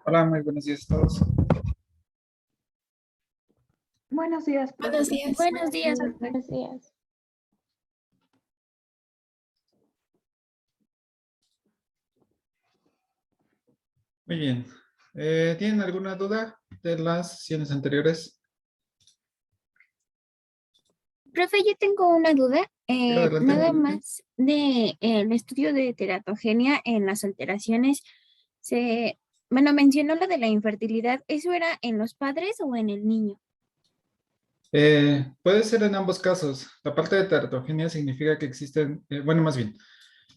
Hola, muy buenos días a todos. Buenos días, Buenos profe. días. Buenos días, profe. Buenos días. Muy bien. ¿Tienen alguna duda de las sesiones anteriores? Profe, yo tengo una duda, Sí, adelante. nada más de el estudio de teratogenia en las alteraciones. Se, bueno, mencionó lo de la infertilidad. ¿Eso era en los padres o en el niño? Puede ser en ambos casos. La parte de teratogenia significa que existen, bueno, más bien,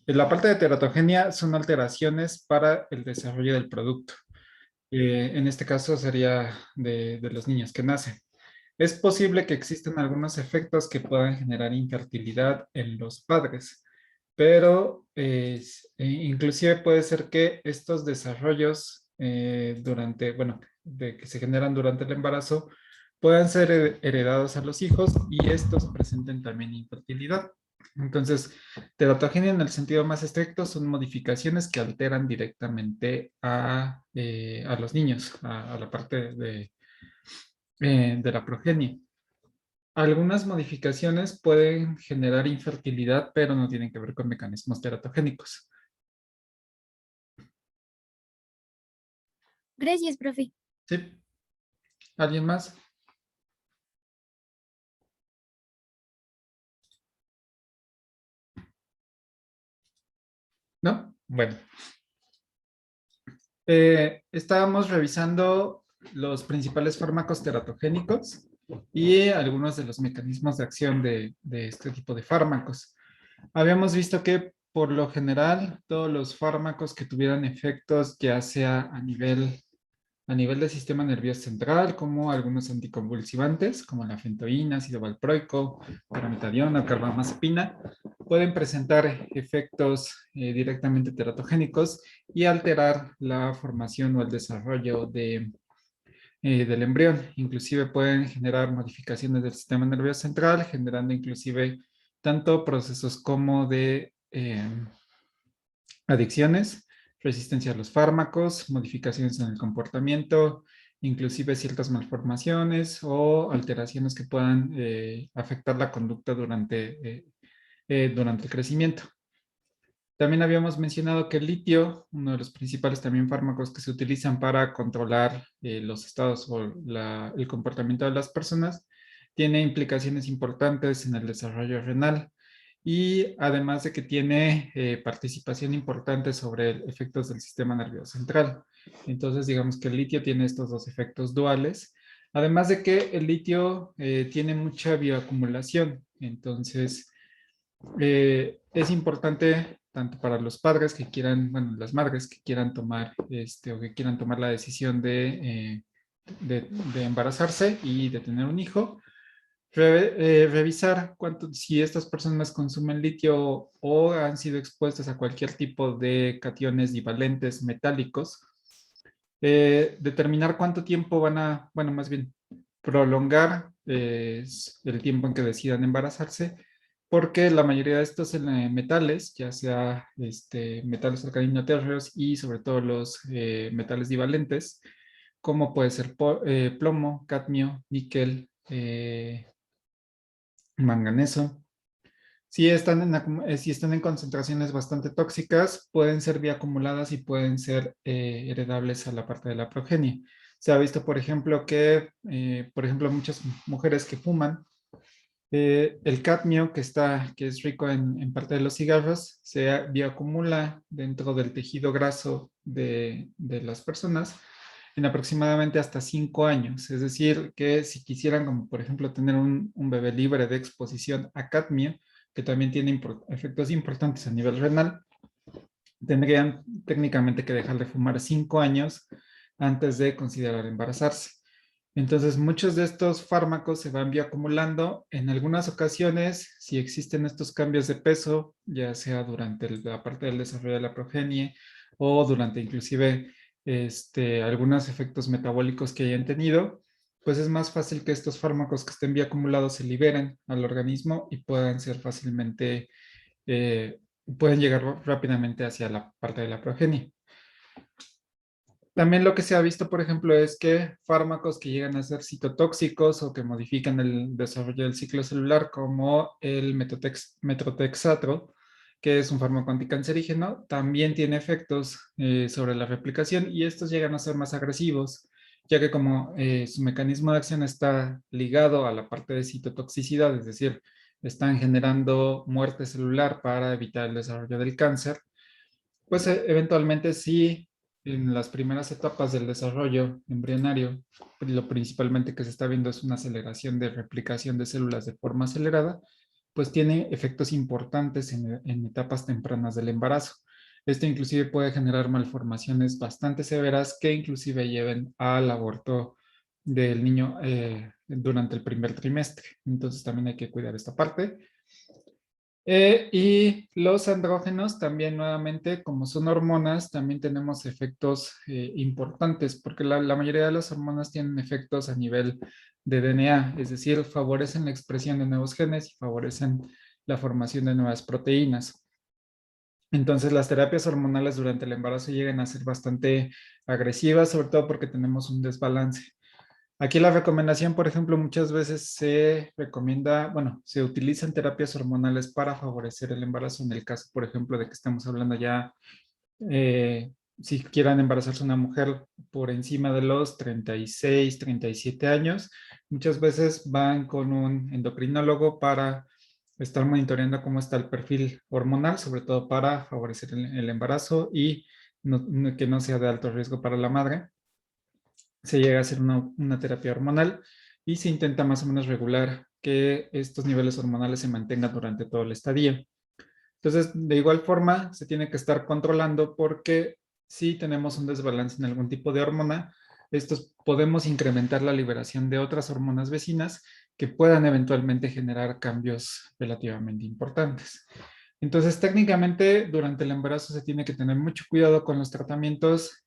la parte de teratogenia son alteraciones para el desarrollo del producto. En este caso sería de los niños que nacen. Es posible que existan algunos efectos que puedan generar infertilidad en los padres, pero inclusive puede ser que estos desarrollos bueno, que se generan durante el embarazo puedan ser heredados a los hijos y estos presenten también infertilidad. Entonces, teratogenia en el sentido más estricto son modificaciones que alteran directamente a los niños, a la parte de la progenie. Algunas modificaciones pueden generar infertilidad, pero no tienen que ver con mecanismos teratogénicos. Gracias, profe. ¿Sí? ¿Alguien más? ¿No? Bueno. Estábamos revisando los principales fármacos teratogénicos y algunos de los mecanismos de acción de este tipo de fármacos. Habíamos visto que por lo general todos los fármacos que tuvieran efectos ya sea a nivel del sistema nervioso central, como algunos anticonvulsivantes, como la fentoína, ácido valproico, parametadiona, carbamazepina, pueden presentar efectos directamente teratogénicos y alterar la formación o el desarrollo del embrión. Inclusive pueden generar modificaciones del sistema nervioso central, generando inclusive tanto procesos como de adicciones, resistencia a los fármacos, modificaciones en el comportamiento, inclusive ciertas malformaciones o alteraciones que puedan afectar la conducta durante el crecimiento. También habíamos mencionado que el litio, uno de los principales también fármacos que se utilizan para controlar los estados o el comportamiento de las personas, tiene implicaciones importantes en el desarrollo renal y además de que tiene participación importante sobre efectos del sistema nervioso central. Entonces, digamos que el litio tiene estos dos efectos duales, además de que el litio tiene mucha bioacumulación. Entonces, es importante tanto para los padres que quieran, bueno, las madres que quieran tomar o que quieran tomar la decisión de embarazarse y de tener un hijo, revisar si estas personas consumen litio o han sido expuestas a cualquier tipo de cationes divalentes metálicos, determinar cuánto tiempo bueno, más bien, prolongar el tiempo en que decidan embarazarse, porque la mayoría de estos metales, ya sea metales alcalino térreos y sobre todo los metales divalentes, como puede ser plomo, cadmio, níquel, manganeso. Si están en concentraciones bastante tóxicas, pueden ser bioacumuladas y pueden ser heredables a la parte de la progenie. Se ha visto, por ejemplo, que, por ejemplo, muchas mujeres que fuman, el cadmio que es rico en parte de los cigarros, se bioacumula dentro del tejido graso de las personas en aproximadamente hasta 5 años. Es decir, que si quisieran, como por ejemplo, tener un bebé libre de exposición a cadmio, que también tiene efectos importantes a nivel renal, tendrían técnicamente que dejar de fumar 5 años antes de considerar embarazarse. Entonces, muchos de estos fármacos se van bioacumulando. En algunas ocasiones, si existen estos cambios de peso, ya sea durante la parte del desarrollo de la progenie o durante inclusive algunos efectos metabólicos que hayan tenido, pues es más fácil que estos fármacos que estén bioacumulados se liberen al organismo y puedan ser fácilmente, pueden llegar rápidamente hacia la parte de la progenie. También lo que se ha visto, por ejemplo, es que fármacos que llegan a ser citotóxicos o que modifican el desarrollo del ciclo celular, como el metotrexato, que es un fármaco anticancerígeno, también tiene efectos sobre la replicación y estos llegan a ser más agresivos, ya que como su mecanismo de acción está ligado a la parte de citotoxicidad, es decir, están generando muerte celular para evitar el desarrollo del cáncer, pues eventualmente sí, en las primeras etapas del desarrollo embrionario, lo principalmente que se está viendo es una aceleración de replicación de células de forma acelerada, pues tiene efectos importantes en etapas tempranas del embarazo. Esto inclusive puede generar malformaciones bastante severas que inclusive lleven al aborto del niño durante el primer trimestre. Entonces también hay que cuidar esta parte. Y los andrógenos también nuevamente, como son hormonas, también tenemos efectos importantes, porque la mayoría de las hormonas tienen efectos a nivel de DNA, es decir, favorecen la expresión de nuevos genes y favorecen la formación de nuevas proteínas. Entonces, las terapias hormonales durante el embarazo llegan a ser bastante agresivas, sobre todo porque tenemos un desbalance. Aquí la recomendación, por ejemplo, muchas veces se recomienda, bueno, se utilizan terapias hormonales para favorecer el embarazo. En el caso, por ejemplo, de que estamos hablando ya, si quieran embarazarse una mujer por encima de los 36, 37 años, muchas veces van con un endocrinólogo para estar monitoreando cómo está el perfil hormonal, sobre todo para favorecer el embarazo y que no sea de alto riesgo para la madre. Se llega a hacer una terapia hormonal y se intenta más o menos regular que estos niveles hormonales se mantengan durante todo el estadio. Entonces, de igual forma, se tiene que estar controlando porque si tenemos un desbalance en algún tipo de hormona, estos podemos incrementar la liberación de otras hormonas vecinas que puedan eventualmente generar cambios relativamente importantes. Entonces, técnicamente, durante el embarazo se tiene que tener mucho cuidado con los tratamientos,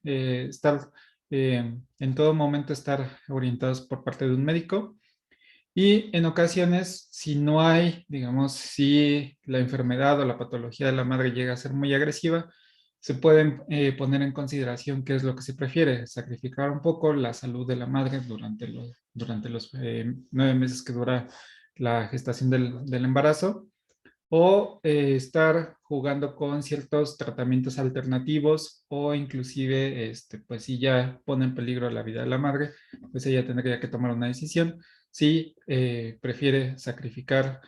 en todo momento estar orientados por parte de un médico. Y en ocasiones, si no hay, digamos, si la enfermedad o la patología de la madre llega a ser muy agresiva, se pueden poner en consideración qué es lo que se prefiere, sacrificar un poco la salud de la madre durante los 9 meses que dura la gestación del embarazo, o estar jugando con ciertos tratamientos alternativos, o inclusive, pues si ya pone en peligro la vida de la madre, pues ella tendría que tomar una decisión si prefiere sacrificar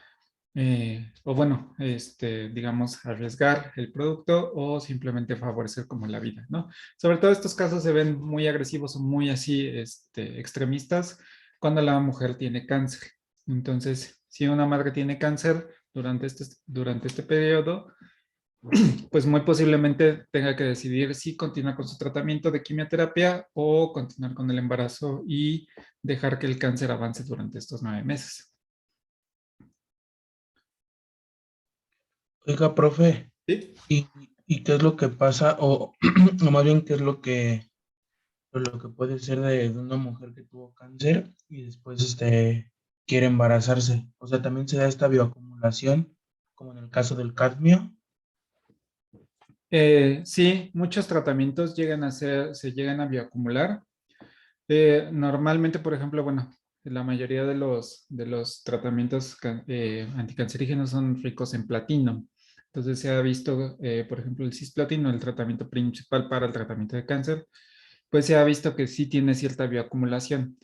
o bueno, digamos, arriesgar el producto o simplemente favorecer como la vida, ¿no? Sobre todo estos casos se ven muy agresivos o muy así, extremistas cuando la mujer tiene cáncer. Entonces, si una madre tiene cáncer durante este periodo, pues muy posiblemente tenga que decidir si continúa con su tratamiento de quimioterapia o continuar con el embarazo y dejar que el cáncer avance durante estos 9 meses. Oiga, profe, ¿Sí? ¿y, y qué es lo que pasa, o, o más bien qué es lo que puede ser de una mujer que tuvo cáncer y después quiere embarazarse? O sea, también se da esta bioacumulación, como en el caso del cadmio. Sí, muchos tratamientos se llegan a bioacumular. Normalmente, por ejemplo, bueno, la mayoría de los tratamientos anticancerígenos son ricos en platino. Entonces se ha visto, por ejemplo, el cisplatino, el tratamiento principal para el tratamiento de cáncer, pues se ha visto que sí tiene cierta bioacumulación.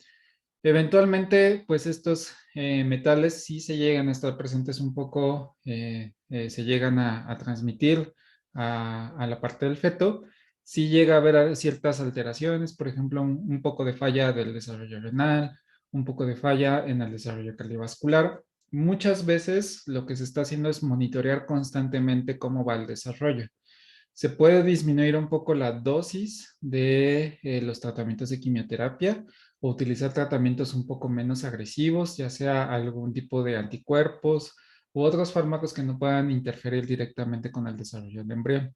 Eventualmente, pues estos metales sí se llegan a estar presentes un poco, se llegan a transmitir a la parte del feto. Sí llega a haber ciertas alteraciones, por ejemplo, un poco de falla del desarrollo renal, un poco de falla en el desarrollo cardiovascular. Muchas veces lo que se está haciendo es monitorear constantemente cómo va el desarrollo. Se puede disminuir un poco la dosis de los tratamientos de quimioterapia o utilizar tratamientos un poco menos agresivos, ya sea algún tipo de anticuerpos u otros fármacos que no puedan interferir directamente con el desarrollo del embrión.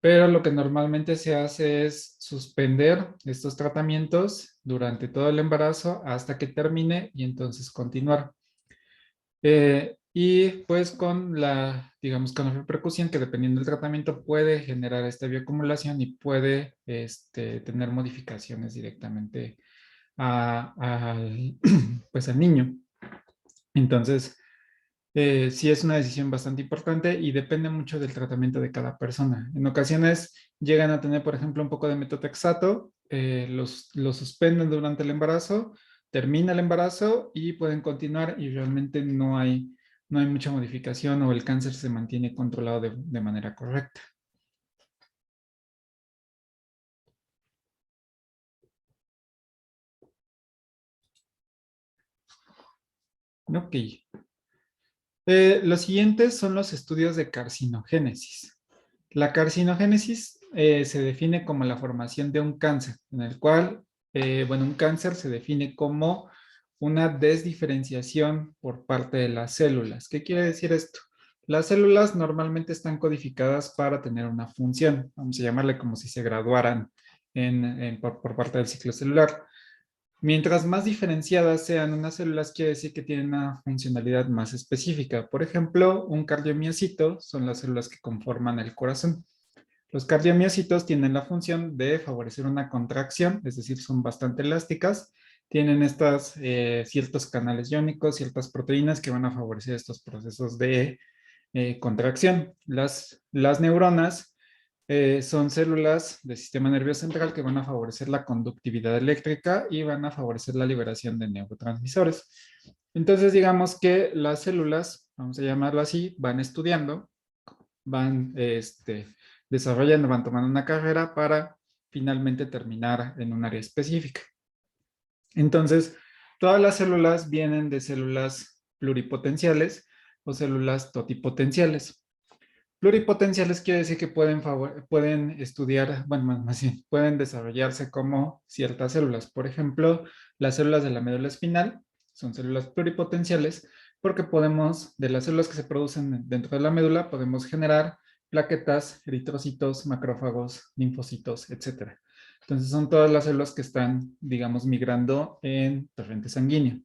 Pero lo que normalmente se hace es suspender estos tratamientos durante todo el embarazo hasta que termine y entonces continuar. y pues con la, digamos, con la repercusión que dependiendo del tratamiento puede generar esta bioacumulación y puede tener modificaciones directamente al, pues al niño. Entonces, sí es una decisión bastante importante y depende mucho del tratamiento de cada persona. En ocasiones llegan a tener, por ejemplo, un poco de metotrexato, los suspenden durante el embarazo, termina el embarazo y pueden continuar y realmente no hay mucha modificación o el cáncer se mantiene controlado de manera correcta. Ok. Los siguientes son los estudios de carcinogénesis. La carcinogénesis se define como la formación de un cáncer, en el cual, bueno, un cáncer se define como una desdiferenciación por parte de las células. ¿Qué quiere decir esto? Las células normalmente están codificadas para tener una función, vamos a llamarle como si se graduaran por parte del ciclo celular. Mientras más diferenciadas sean unas células, quiere decir que tienen una funcionalidad más específica. Por ejemplo, un cardiomiocito son las células que conforman el corazón. Los cardiomiocitos tienen la función de favorecer una contracción, es decir, son bastante elásticas. Tienen ciertos canales iónicos, ciertas proteínas que van a favorecer estos procesos de contracción. Las neuronas son células del sistema nervioso central que van a favorecer la conductividad eléctrica y van a favorecer la liberación de neurotransmisores. Entonces, digamos que las células, vamos a llamarlo así, van estudiando, van desarrollando, van tomando una carrera para finalmente terminar en un área específica. Entonces, todas las células vienen de células pluripotenciales o células totipotenciales. Pluripotenciales quiere decir que pueden estudiar, bueno, más bien, pueden desarrollarse como ciertas células. Por ejemplo, las células de la médula espinal son células pluripotenciales porque de las células que se producen dentro de la médula, podemos generar plaquetas, eritrocitos, macrófagos, linfocitos, etc. Entonces son todas las células que están, digamos, migrando en torrente sanguíneo.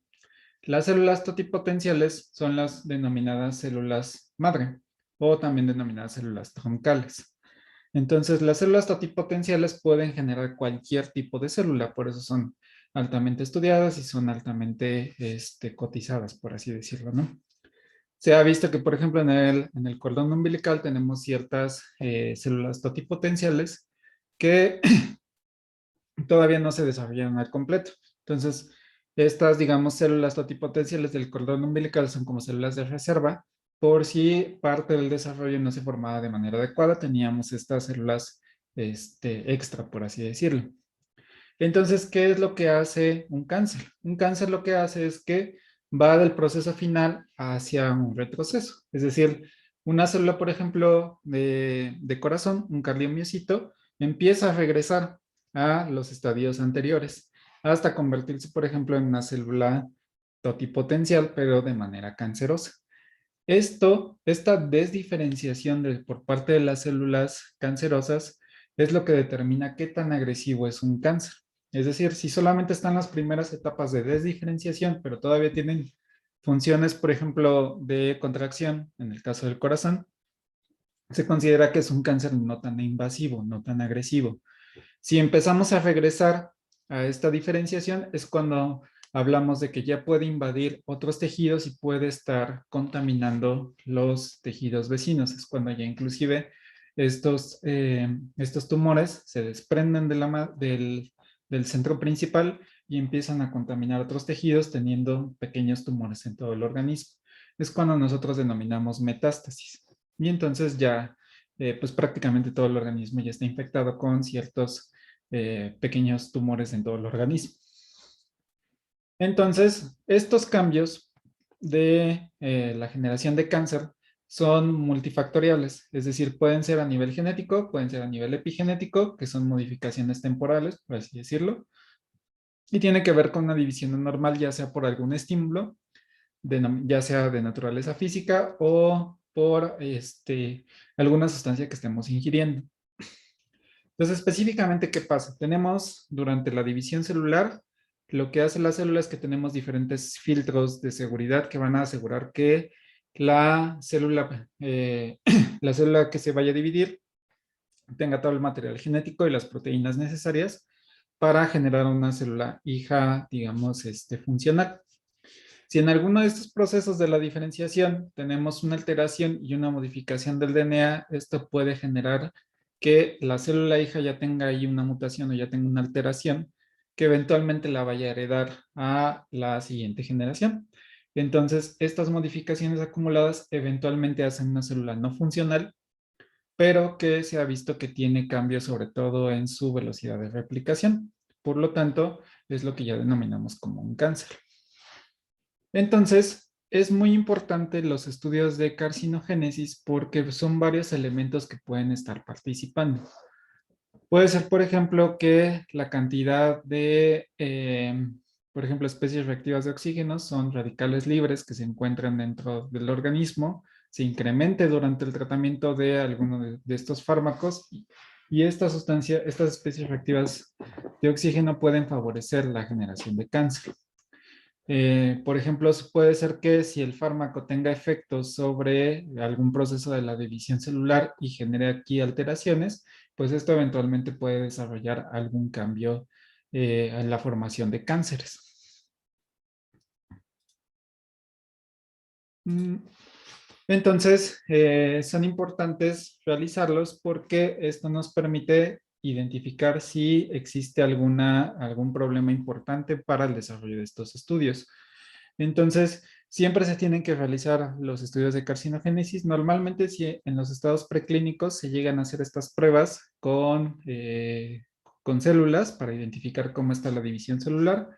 Las células totipotenciales son las denominadas células madre o también denominadas células troncales. Entonces, las células totipotenciales pueden generar cualquier tipo de célula, por eso son altamente estudiadas y son altamente cotizadas, por así decirlo, ¿no? Se ha visto que, por ejemplo, en el cordón umbilical tenemos ciertas células totipotenciales que todavía no se desarrollaron al completo. Entonces, estas, digamos, células totipotenciales del cordón umbilical son como células de reserva. Por si parte del desarrollo no se formaba de manera adecuada, teníamos estas células extra, por así decirlo. Entonces, ¿qué es lo que hace un cáncer? Un cáncer lo que hace es que va del proceso final hacia un retroceso. Es decir, una célula, por ejemplo, de corazón, un cardiomiocito, empieza a regresar a los estadios anteriores hasta convertirse, por ejemplo, en una célula totipotencial, pero de manera cancerosa. Esta desdiferenciación por parte de las células cancerosas es lo que determina qué tan agresivo es un cáncer. Es decir, si solamente están las primeras etapas de desdiferenciación, pero todavía tienen funciones, por ejemplo, de contracción, en el caso del corazón, se considera que es un cáncer no tan invasivo, no tan agresivo. Si empezamos a regresar a esta diferenciación, es cuando hablamos de que ya puede invadir otros tejidos y puede estar contaminando los tejidos vecinos. Es cuando ya inclusive estos tumores se desprenden del centro principal y empiezan a contaminar otros tejidos teniendo pequeños tumores en todo el organismo. Es cuando nosotros denominamos metástasis. Y entonces ya, pues prácticamente todo el organismo ya está infectado con ciertos pequeños tumores en todo el organismo. Entonces, estos cambios de la generación de cáncer son multifactoriales, es decir, pueden ser a nivel genético, pueden ser a nivel epigenético, que son modificaciones temporales, por así decirlo, y tiene que ver con una división normal, ya sea por algún estímulo, ya sea de naturaleza física o por alguna sustancia que estemos ingiriendo. Entonces, específicamente, ¿qué pasa? Tenemos durante la división celular, lo que hace la célula es que tenemos diferentes filtros de seguridad que van a asegurar que la célula, la célula que se vaya a dividir tenga todo el material genético y las proteínas necesarias para generar una célula hija, digamos, funcional. Si en alguno de estos procesos de la diferenciación tenemos una alteración y una modificación del DNA, esto puede generar que la célula hija ya tenga ahí una mutación o ya tenga una alteración que eventualmente la vaya a heredar a la siguiente generación. Entonces, estas modificaciones acumuladas eventualmente hacen una célula no funcional, pero que se ha visto que tiene cambios sobre todo en su velocidad de replicación. Por lo tanto, es lo que ya denominamos como un cáncer. Entonces, es muy importante los estudios de carcinogénesis porque son varios elementos que pueden estar participando. Puede ser, por ejemplo, que la cantidad de, por ejemplo, especies reactivas de oxígeno son radicales libres que se encuentran dentro del organismo, se incremente durante el tratamiento de alguno de estos fármacos y esta sustancia, estas especies reactivas de oxígeno pueden favorecer la generación de cáncer. Por ejemplo, puede ser que si el fármaco tenga efectos sobre algún proceso de la división celular y genere aquí alteraciones, pues esto eventualmente puede desarrollar algún cambio en la formación de cánceres. Entonces, son importantes realizarlos porque esto nos permite identificar si existe algún problema importante para el desarrollo de estos estudios. Entonces, siempre se tienen que realizar los estudios de carcinogénesis. Normalmente, si en los estados preclínicos se llegan a hacer estas pruebas con células para identificar cómo está la división celular.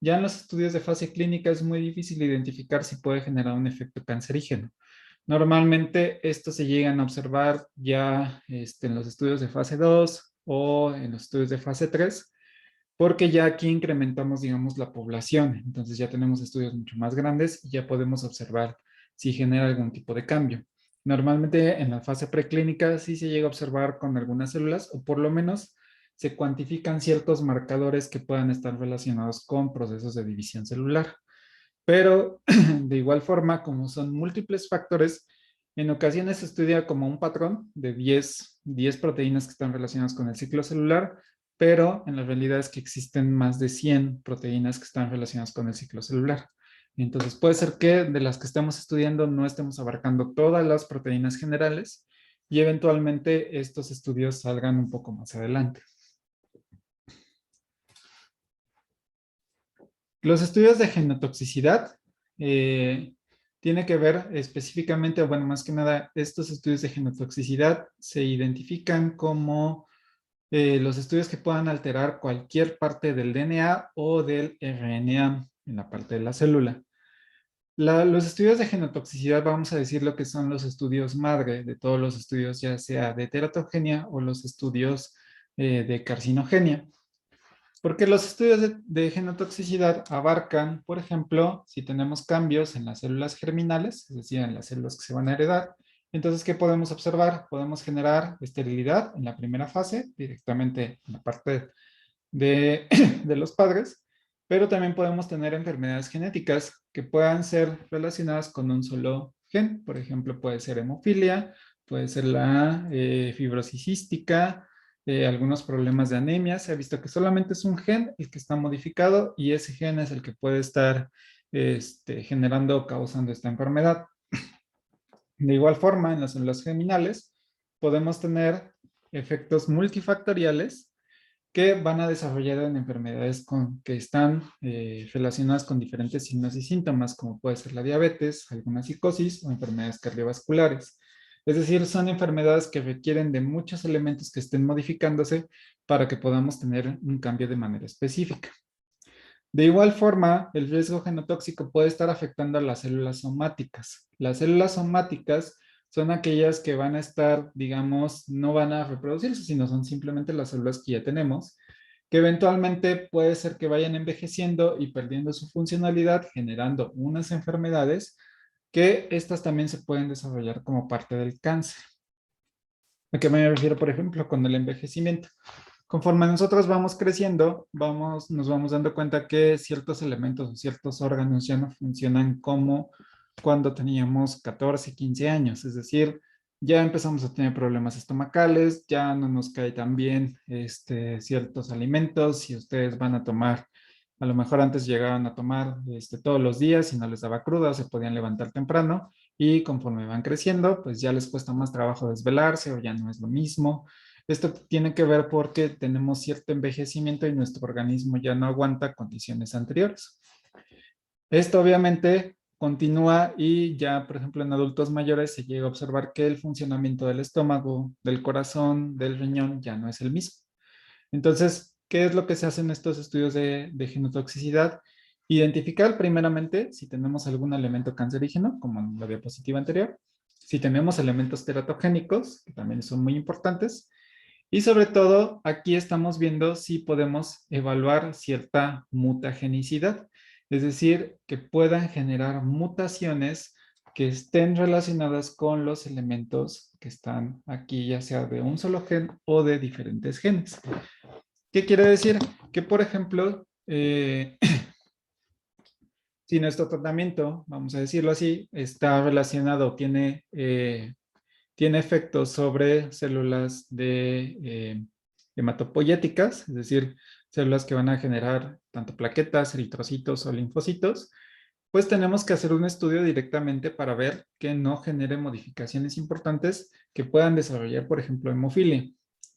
Ya en los estudios de fase clínica es muy difícil identificar si puede generar un efecto cancerígeno. Normalmente estos se llegan a observar ya en los estudios de fase 2 o en los estudios de fase 3, porque ya aquí incrementamos, digamos, la población. Entonces ya tenemos estudios mucho más grandes y ya podemos observar si genera algún tipo de cambio. Normalmente en la fase preclínica sí se llega a observar con algunas células o por lo menos se cuantifican ciertos marcadores que puedan estar relacionados con procesos de división celular. Pero de igual forma, como son múltiples factores, en ocasiones se estudia como un patrón de 10 proteínas que están relacionadas con el ciclo celular, pero en la realidad es que existen más de 100 proteínas que están relacionadas con el ciclo celular. Entonces puede ser que de las que estamos estudiando no estemos abarcando todas las proteínas generales y eventualmente estos estudios salgan un poco más adelante. Los estudios de genotoxicidad tiene que ver específicamente, bueno, más que nada, estos estudios de genotoxicidad se identifican como los estudios que puedan alterar cualquier parte del DNA o del RNA en la parte de la célula. Los estudios de genotoxicidad, vamos a decir lo que son los estudios madre de todos los estudios, ya sea de teratogenia o los estudios de carcinogenia. Porque los estudios de genotoxicidad abarcan, por ejemplo, si tenemos cambios en las células germinales, es decir, en las células que se van a heredar, entonces, ¿qué podemos observar? Podemos generar esterilidad en la primera fase, directamente en la parte de, de los padres, pero también podemos tener enfermedades genéticas que puedan ser relacionadas con un solo gen. Por ejemplo, puede ser hemofilia, puede ser la fibrosis cística, algunos problemas de anemia. Se ha visto que solamente es un gen el que está modificado y ese gen es el que puede estar generando o causando esta enfermedad. De igual forma, en las células germinales podemos tener efectos multifactoriales que van a desarrollar en enfermedades que están relacionadas con diferentes signos y síntomas, como puede ser la diabetes, alguna psicosis o enfermedades cardiovasculares. Es decir, son enfermedades que requieren de muchos elementos que estén modificándose para que podamos tener un cambio de manera específica. De igual forma, el riesgo genotóxico puede estar afectando a las células somáticas. Las células somáticas son aquellas que van a estar, digamos, no van a reproducirse, sino son simplemente las células que ya tenemos, que eventualmente puede ser que vayan envejeciendo y perdiendo su funcionalidad, generando unas enfermedades que estas también se pueden desarrollar como parte del cáncer. ¿A qué me refiero, por ejemplo, con el envejecimiento? Conforme nosotros vamos creciendo, nos vamos dando cuenta que ciertos elementos o ciertos órganos ya no funcionan como cuando teníamos 14, 15 años, es decir, ya empezamos a tener problemas estomacales, ya no nos cae tan bien ciertos alimentos, si ustedes van a tomar, a lo mejor antes llegaban a tomar todos los días y no les daba cruda, se podían levantar temprano y conforme van creciendo, pues ya les cuesta más trabajo desvelarse o ya no es lo mismo. Esto tiene que ver porque tenemos cierto envejecimiento y nuestro organismo ya no aguanta condiciones anteriores. Esto obviamente continúa y ya, por ejemplo, en adultos mayores se llega a observar que el funcionamiento del estómago, del corazón, del riñón ya no es el mismo. Entonces, ¿qué es lo que se hace en estos estudios de genotoxicidad? Identificar primeramente si tenemos algún elemento cancerígeno, como en la diapositiva anterior, si tenemos elementos teratogénicos, que también son muy importantes, y sobre todo, aquí estamos viendo si podemos evaluar cierta mutagenicidad, es decir, que puedan generar mutaciones que estén relacionadas con los elementos que están aquí, ya sea de un solo gen o de diferentes genes. ¿Qué quiere decir? Que, por ejemplo, si nuestro tratamiento, vamos a decirlo así, está relacionado, tiene efectos sobre células de hematopoyéticas, es decir, células que van a generar tanto plaquetas, eritrocitos o linfocitos, pues tenemos que hacer un estudio directamente para ver que no genere modificaciones importantes que puedan desarrollar, por ejemplo, hemofilia.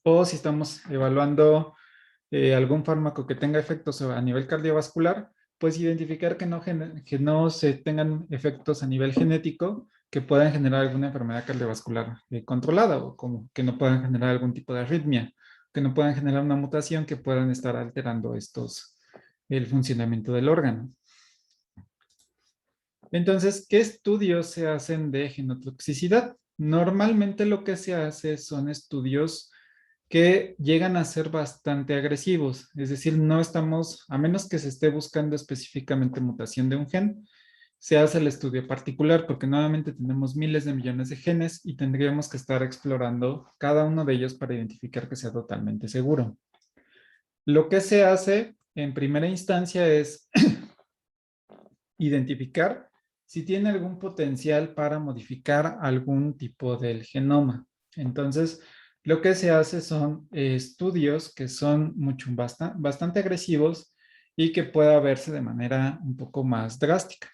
O si estamos evaluando algún fármaco que tenga efectos a nivel cardiovascular, pues identificar que no se tengan efectos a nivel genético que puedan generar alguna enfermedad cardiovascular controlada o como que no puedan generar algún tipo de arritmia, que no puedan generar una mutación que puedan estar alterando el funcionamiento del órgano. Entonces, ¿qué estudios se hacen de genotoxicidad? Normalmente lo que se hace son estudios que llegan a ser bastante agresivos, es decir, no estamos, a menos que se esté buscando específicamente mutación de un gen, se hace el estudio particular porque nuevamente tenemos miles de millones de genes y tendríamos que estar explorando cada uno de ellos para identificar que sea totalmente seguro. Lo que se hace en primera instancia es identificar si tiene algún potencial para modificar algún tipo del genoma. Entonces, lo que se hace son estudios que son bastante agresivos y que pueda verse de manera un poco más drástica.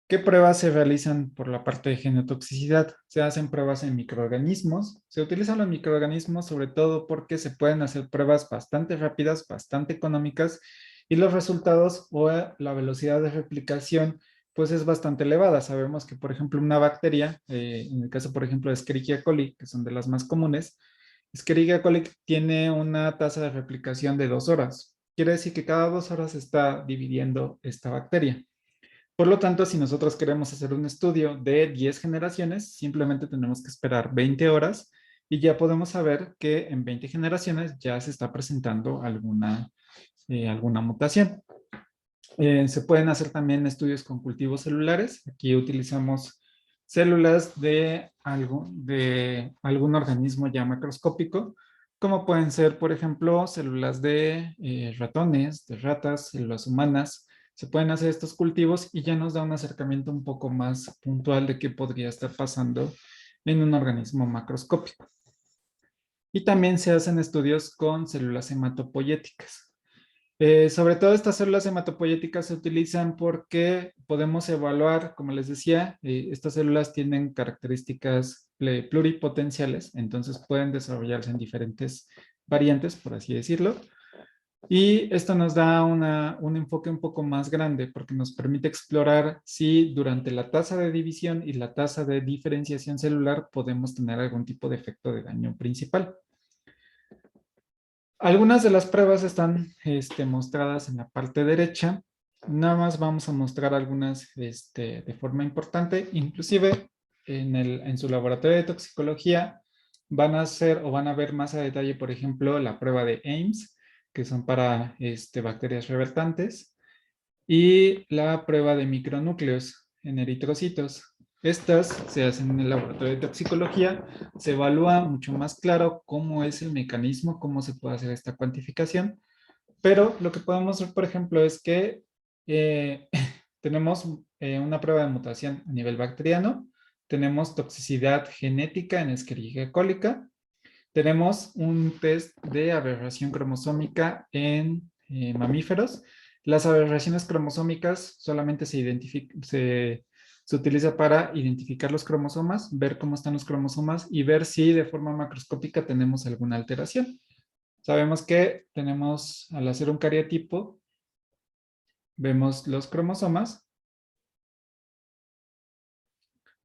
¿Qué pruebas se realizan por la parte de genotoxicidad? Se hacen pruebas en microorganismos. Se utilizan los microorganismos sobre todo porque se pueden hacer pruebas bastante rápidas, bastante económicas y los resultados o la velocidad de replicación pues es bastante elevada. Sabemos que, por ejemplo, una bacteria, en el caso, por ejemplo, de Escherichia coli, que son de las más comunes, Escherichia coli tiene una tasa de replicación de 2 horas. Quiere decir que cada 2 horas se está dividiendo esta bacteria. Por lo tanto, si nosotros queremos hacer un estudio de 10 generaciones, simplemente tenemos que esperar 20 horas y ya podemos saber que en 20 generaciones ya se está presentando alguna mutación. Se pueden hacer también estudios con cultivos celulares. Aquí utilizamos células de algún organismo ya macroscópico, como pueden ser, por ejemplo, células de ratones, de ratas, células humanas. Se pueden hacer estos cultivos y ya nos da un acercamiento un poco más puntual de qué podría estar pasando en un organismo macroscópico. Y también se hacen estudios con células hematopoyéticas. Sobre todo estas células hematopoyéticas se utilizan porque podemos evaluar, como les decía, estas células tienen características pluripotenciales, entonces pueden desarrollarse en diferentes variantes, por así decirlo. Y esto nos da un enfoque un poco más grande porque nos permite explorar si durante la tasa de división y la tasa de diferenciación celular podemos tener algún tipo de efecto de daño principal. Algunas de las pruebas están mostradas en la parte derecha. Nada más vamos a mostrar algunas de forma importante. Inclusive en su laboratorio de toxicología van a hacer o van a ver más a detalle, por ejemplo, la prueba de Ames, que son para bacterias revertantes, y la prueba de micronúcleos en eritrocitos. Estas se hacen en el laboratorio de toxicología, se evalúa mucho más claro cómo es el mecanismo, cómo se puede hacer esta cuantificación, pero lo que podemos ver, por ejemplo, es que tenemos una prueba de mutación a nivel bacteriano, tenemos toxicidad genética en Escherichia cólica, tenemos un test de aberración cromosómica en mamíferos. Las aberraciones cromosómicas solamente se utiliza para identificar los cromosomas, ver cómo están los cromosomas y ver si de forma macroscópica tenemos alguna alteración. Sabemos que tenemos, al hacer un cariotipo, vemos los cromosomas.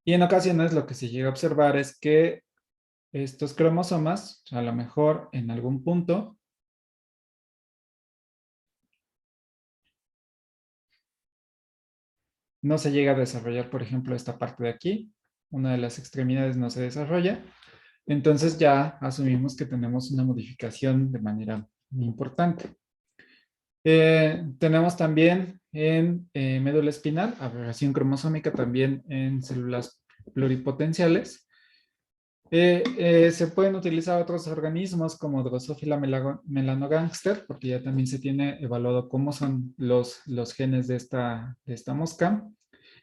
Y en ocasiones lo que se llega a observar es que estos cromosomas, a lo mejor en algún punto, no se llega a desarrollar, por ejemplo, esta parte de aquí. Una de las extremidades no se desarrolla. Entonces ya asumimos que tenemos una modificación de manera muy importante. Tenemos también en médula espinal, aberración cromosómica también en células pluripotenciales. Se pueden utilizar otros organismos como Drosophila melanogaster, porque ya también se tiene evaluado cómo son los genes de esta mosca.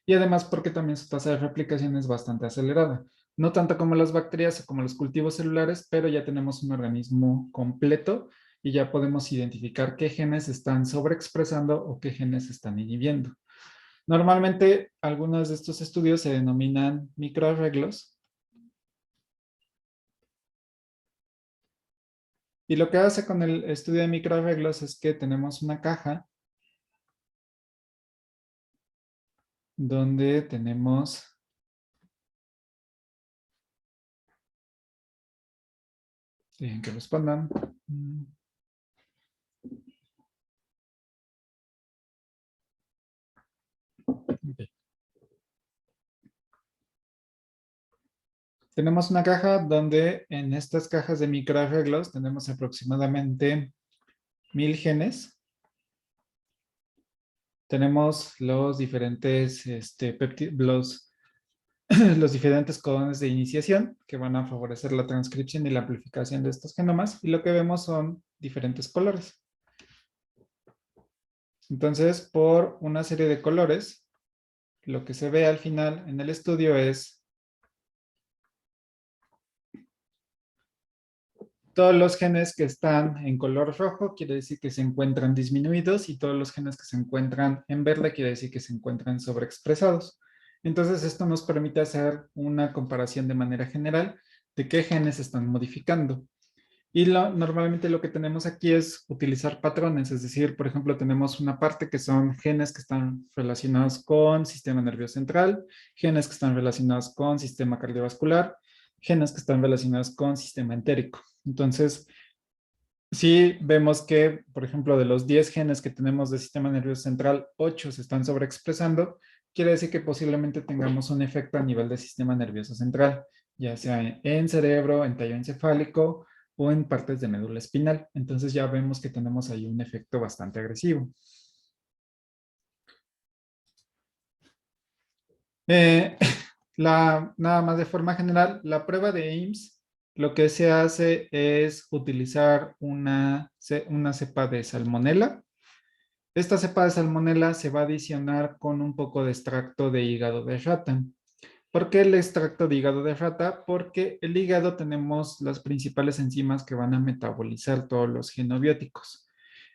Y además porque también su tasa de replicación es bastante acelerada. No tanto como las bacterias o como los cultivos celulares, pero ya tenemos un organismo completo y ya podemos identificar qué genes están sobreexpresando o qué genes están inhibiendo. Normalmente, algunos de estos estudios se denominan microarreglos. Y lo que hace con el estudio de microarreglos es que tenemos una caja donde tenemos dejen que respondan. Okay. Tenemos una caja donde en estas cajas de microarreglos tenemos aproximadamente 1000 genes. Tenemos los diferentes los diferentes codones de iniciación que van a favorecer la transcripción y la amplificación de estos genomas, y lo que vemos son diferentes colores. Entonces, por una serie de colores, lo que se ve al final en el estudio es todos los genes que están en color rojo, quiere decir que se encuentran disminuidos, y todos los genes que se encuentran en verde, quiere decir que se encuentran sobreexpresados. Entonces, esto nos permite hacer una comparación de manera general de qué genes están modificando. Y normalmente lo que tenemos aquí es utilizar patrones, es decir, por ejemplo, tenemos una parte que son genes que están relacionados con sistema nervioso central, genes que están relacionados con sistema cardiovascular, genes que están relacionados con sistema entérico. Entonces, si vemos que, por ejemplo, de los 10 genes que tenemos del sistema nervioso central, 8 se están sobreexpresando, quiere decir que posiblemente tengamos un efecto a nivel del sistema nervioso central, ya sea en cerebro, en tallo encefálico o en partes de médula espinal. Entonces ya vemos que tenemos ahí un efecto bastante agresivo. Nada más de forma general, la prueba de Ames, lo que se hace es utilizar una cepa de salmonela. Esta cepa de salmonela se va a adicionar con un poco de extracto de hígado de rata. ¿Por qué el extracto de hígado de rata? Porque el hígado tenemos las principales enzimas que van a metabolizar todos los genobióticos.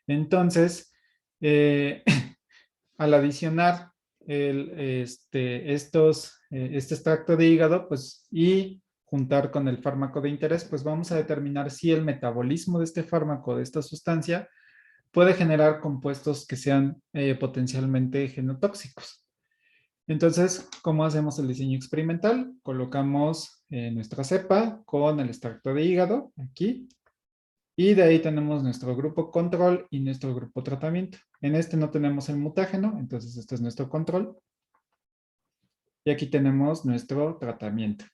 Entonces, al adicionar este extracto de hígado, pues, y juntar con el fármaco de interés, pues vamos a determinar si el metabolismo de este fármaco, de esta sustancia, puede generar compuestos que sean potencialmente genotóxicos. Entonces, ¿cómo hacemos el diseño experimental? Colocamos nuestra cepa con el extracto de hígado aquí, y de ahí tenemos nuestro grupo control y nuestro grupo tratamiento. En este no tenemos el mutágeno, entonces este es nuestro control. Y aquí tenemos nuestro tratamiento.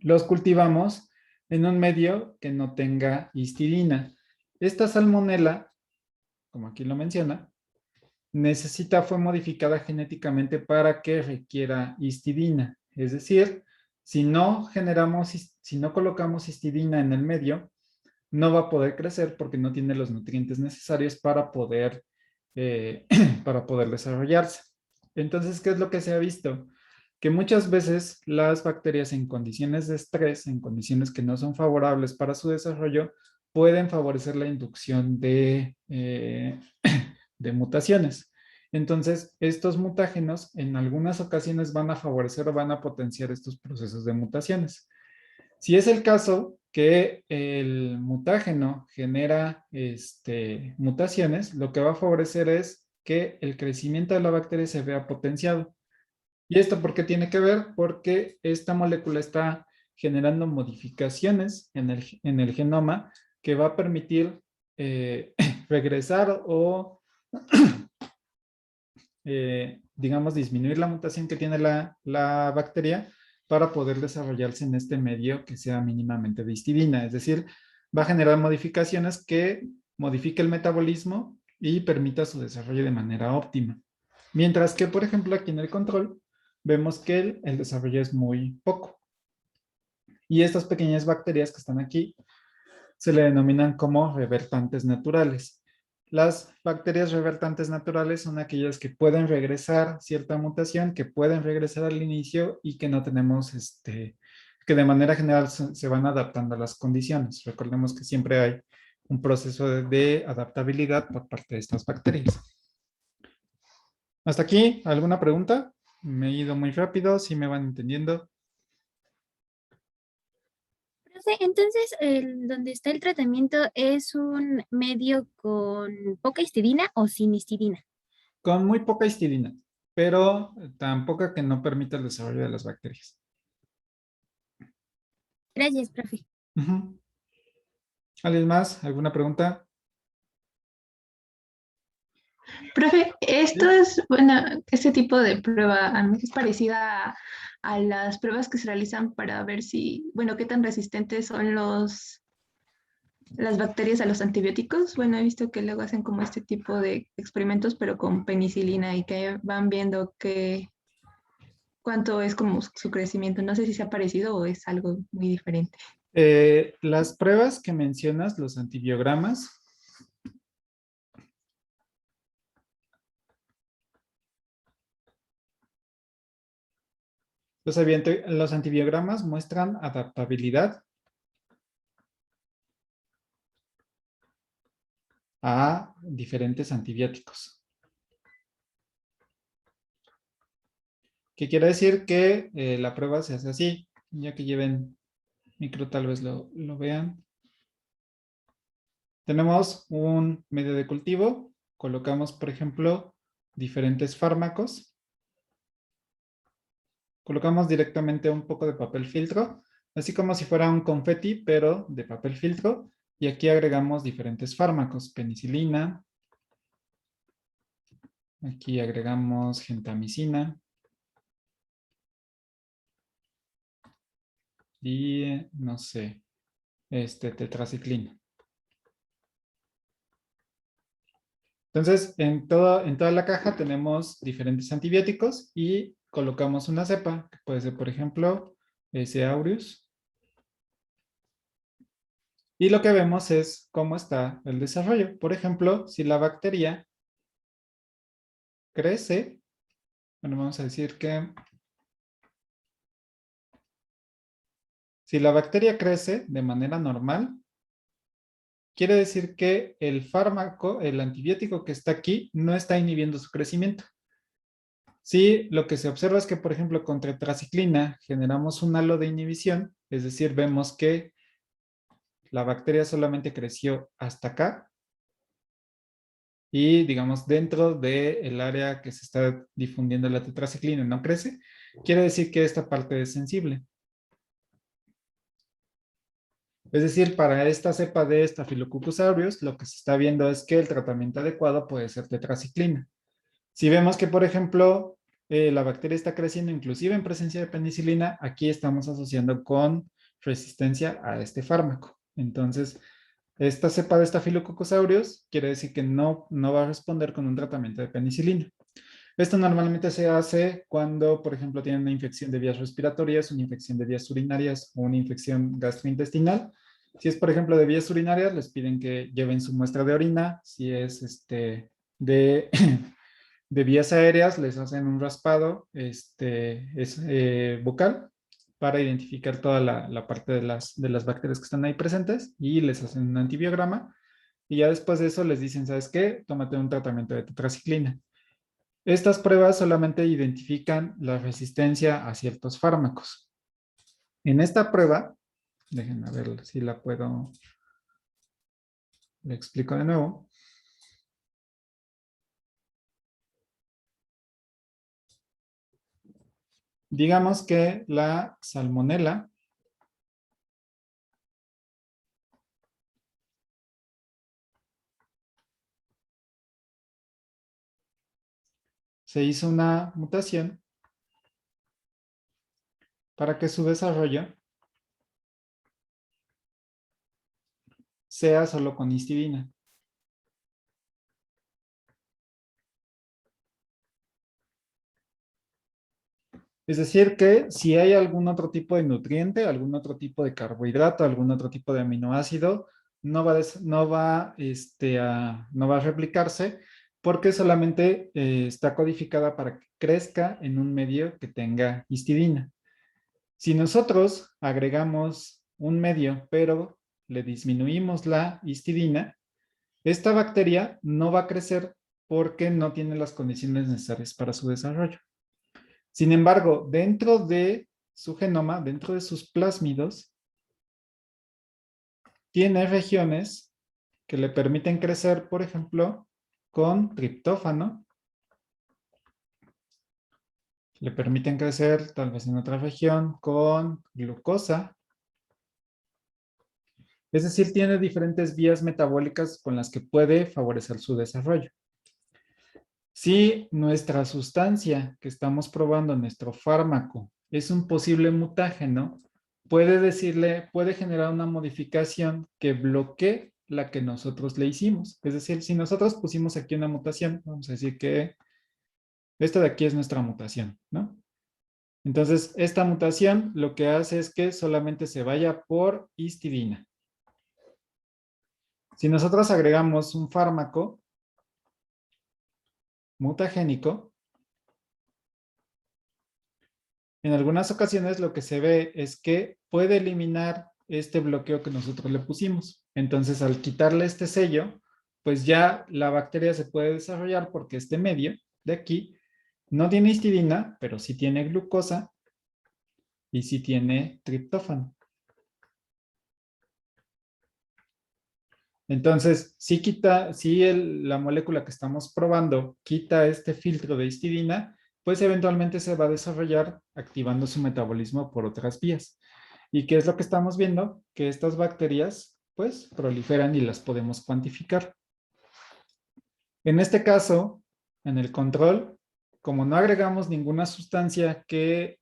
Los cultivamos en un medio que no tenga histidina. Esta salmonela, como aquí lo menciona, fue modificada genéticamente para que requiera histidina. Es decir, si no colocamos histidina en el medio, no va a poder crecer porque no tiene los nutrientes necesarios para poder, para poder desarrollarse. Entonces, ¿qué es lo que se ha visto? Que muchas veces las bacterias en condiciones de estrés, en condiciones que no son favorables para su desarrollo, pueden favorecer la inducción de mutaciones. Entonces, estos mutágenos en algunas ocasiones van a favorecer o van a potenciar estos procesos de mutaciones. Si es el caso que el mutágeno genera mutaciones, lo que va a favorecer es que el crecimiento de la bacteria se vea potenciado. ¿Y esto por qué tiene que ver? Porque esta molécula está generando modificaciones en el genoma que va a permitir regresar o, digamos, disminuir la mutación que tiene la bacteria para poder desarrollarse en este medio que sea mínimamente de histidina. Es decir, va a generar modificaciones que modifique el metabolismo y permita su desarrollo de manera óptima. Mientras que, por ejemplo, aquí en el control, vemos que el desarrollo es muy poco. Y estas pequeñas bacterias que están aquí se le denominan como revertantes naturales. Las bacterias revertantes naturales son aquellas que pueden regresar cierta mutación, que pueden regresar al inicio y que no tenemos, que de manera general se van adaptando a las condiciones. Recordemos que siempre hay un proceso de adaptabilidad por parte de estas bacterias. ¿Hasta aquí? ¿Alguna pregunta? Me he ido muy rápido, ¿sí me van entendiendo? Profe, entonces, donde está el tratamiento es un medio con poca histidina o sin histidina. Con muy poca histidina, pero tan poca que no permita el desarrollo de las bacterias. Gracias, profe. Uh-huh. ¿Alguien más? ¿Alguna pregunta? Profe, esto es, bueno, este tipo de prueba a mí es parecida a las pruebas que se realizan para ver si, bueno, qué tan resistentes son las bacterias a los antibióticos. Bueno, he visto que luego hacen como este tipo de experimentos, pero con penicilina y que van viendo cuánto es como su crecimiento. No sé si se ha parecido o es algo muy diferente. Las pruebas que mencionas, los antibiogramas, los antibiogramas muestran adaptabilidad a diferentes antibióticos. ¿Qué quiere decir? Que la prueba se hace así, ya que lleven micro tal vez lo vean. Tenemos un medio de cultivo, colocamos, por ejemplo, diferentes fármacos, colocamos directamente un poco de papel filtro, así como si fuera un confeti, pero de papel filtro, y aquí agregamos diferentes fármacos, penicilina, aquí agregamos gentamicina, y no sé, tetraciclina. Entonces, en toda la caja tenemos diferentes antibióticos y colocamos una cepa, que puede ser, por ejemplo, S. aureus. Y lo que vemos es cómo está el desarrollo. Por ejemplo, si la bacteria crece, bueno, vamos a decir que si la bacteria crece de manera normal, quiere decir que el fármaco, el antibiótico que está aquí, no está inhibiendo su crecimiento. Sí, lo que se observa es que, por ejemplo, con tetraciclina generamos un halo de inhibición, es decir, vemos que la bacteria solamente creció hasta acá y, digamos, dentro del área que se está difundiendo la tetraciclina no crece, quiere decir que esta parte es sensible. Es decir, para esta cepa de Staphylococcus aureus, lo que se está viendo es que el tratamiento adecuado puede ser tetraciclina. Si vemos que, por ejemplo, la bacteria está creciendo inclusive en presencia de penicilina, aquí estamos asociando con resistencia a este fármaco. Entonces, esta cepa de Staphylococcus aureus quiere decir que no va a responder con un tratamiento de penicilina. Esto normalmente se hace cuando, por ejemplo, tienen una infección de vías respiratorias, una infección de vías urinarias o una infección gastrointestinal. Si es, por ejemplo, de vías urinarias, les piden que lleven su muestra de orina. Si es de De vías aéreas les hacen un raspado bucal para identificar toda la parte de las bacterias que están ahí presentes y les hacen un antibiograma. Y ya después de eso les dicen, ¿sabes qué? Tómate un tratamiento de tetraciclina. Estas pruebas solamente identifican la resistencia a ciertos fármacos. En esta prueba, déjenme ver si la puedo, le explico de nuevo. Digamos que la salmonela se hizo una mutación para que su desarrollo sea solo con histidina. Es decir, que si hay algún otro tipo de nutriente, algún otro tipo de carbohidrato, algún otro tipo de aminoácido, no va a replicarse porque solamente está codificada para que crezca en un medio que tenga histidina. Si nosotros agregamos un medio, pero le disminuimos la histidina, esta bacteria no va a crecer porque no tiene las condiciones necesarias para su desarrollo. Sin embargo, dentro de su genoma, dentro de sus plásmidos, tiene regiones que le permiten crecer, por ejemplo, con triptófano. Le permiten crecer, tal vez en otra región, con glucosa. Es decir, tiene diferentes vías metabólicas con las que puede favorecer su desarrollo. Si nuestra sustancia que estamos probando, nuestro fármaco, es un posible mutágeno, puede generar una modificación que bloquee la que nosotros le hicimos. Es decir, si nosotros pusimos aquí una mutación, vamos a decir que esta de aquí es nuestra mutación, ¿no? Entonces, esta mutación lo que hace es que solamente se vaya por histidina. Si nosotros agregamos un fármaco mutagénico, en algunas ocasiones lo que se ve es que puede eliminar este bloqueo que nosotros le pusimos. Entonces, al quitarle este sello, pues ya la bacteria se puede desarrollar porque este medio de aquí no tiene histidina, pero sí tiene glucosa y sí tiene triptófano. Entonces, si la molécula que estamos probando quita este filtro de histidina, pues eventualmente se va a desarrollar activando su metabolismo por otras vías. ¿Y qué es lo que estamos viendo? Que estas bacterias, pues, proliferan y las podemos cuantificar. En este caso, en el control, como no agregamos ninguna sustancia que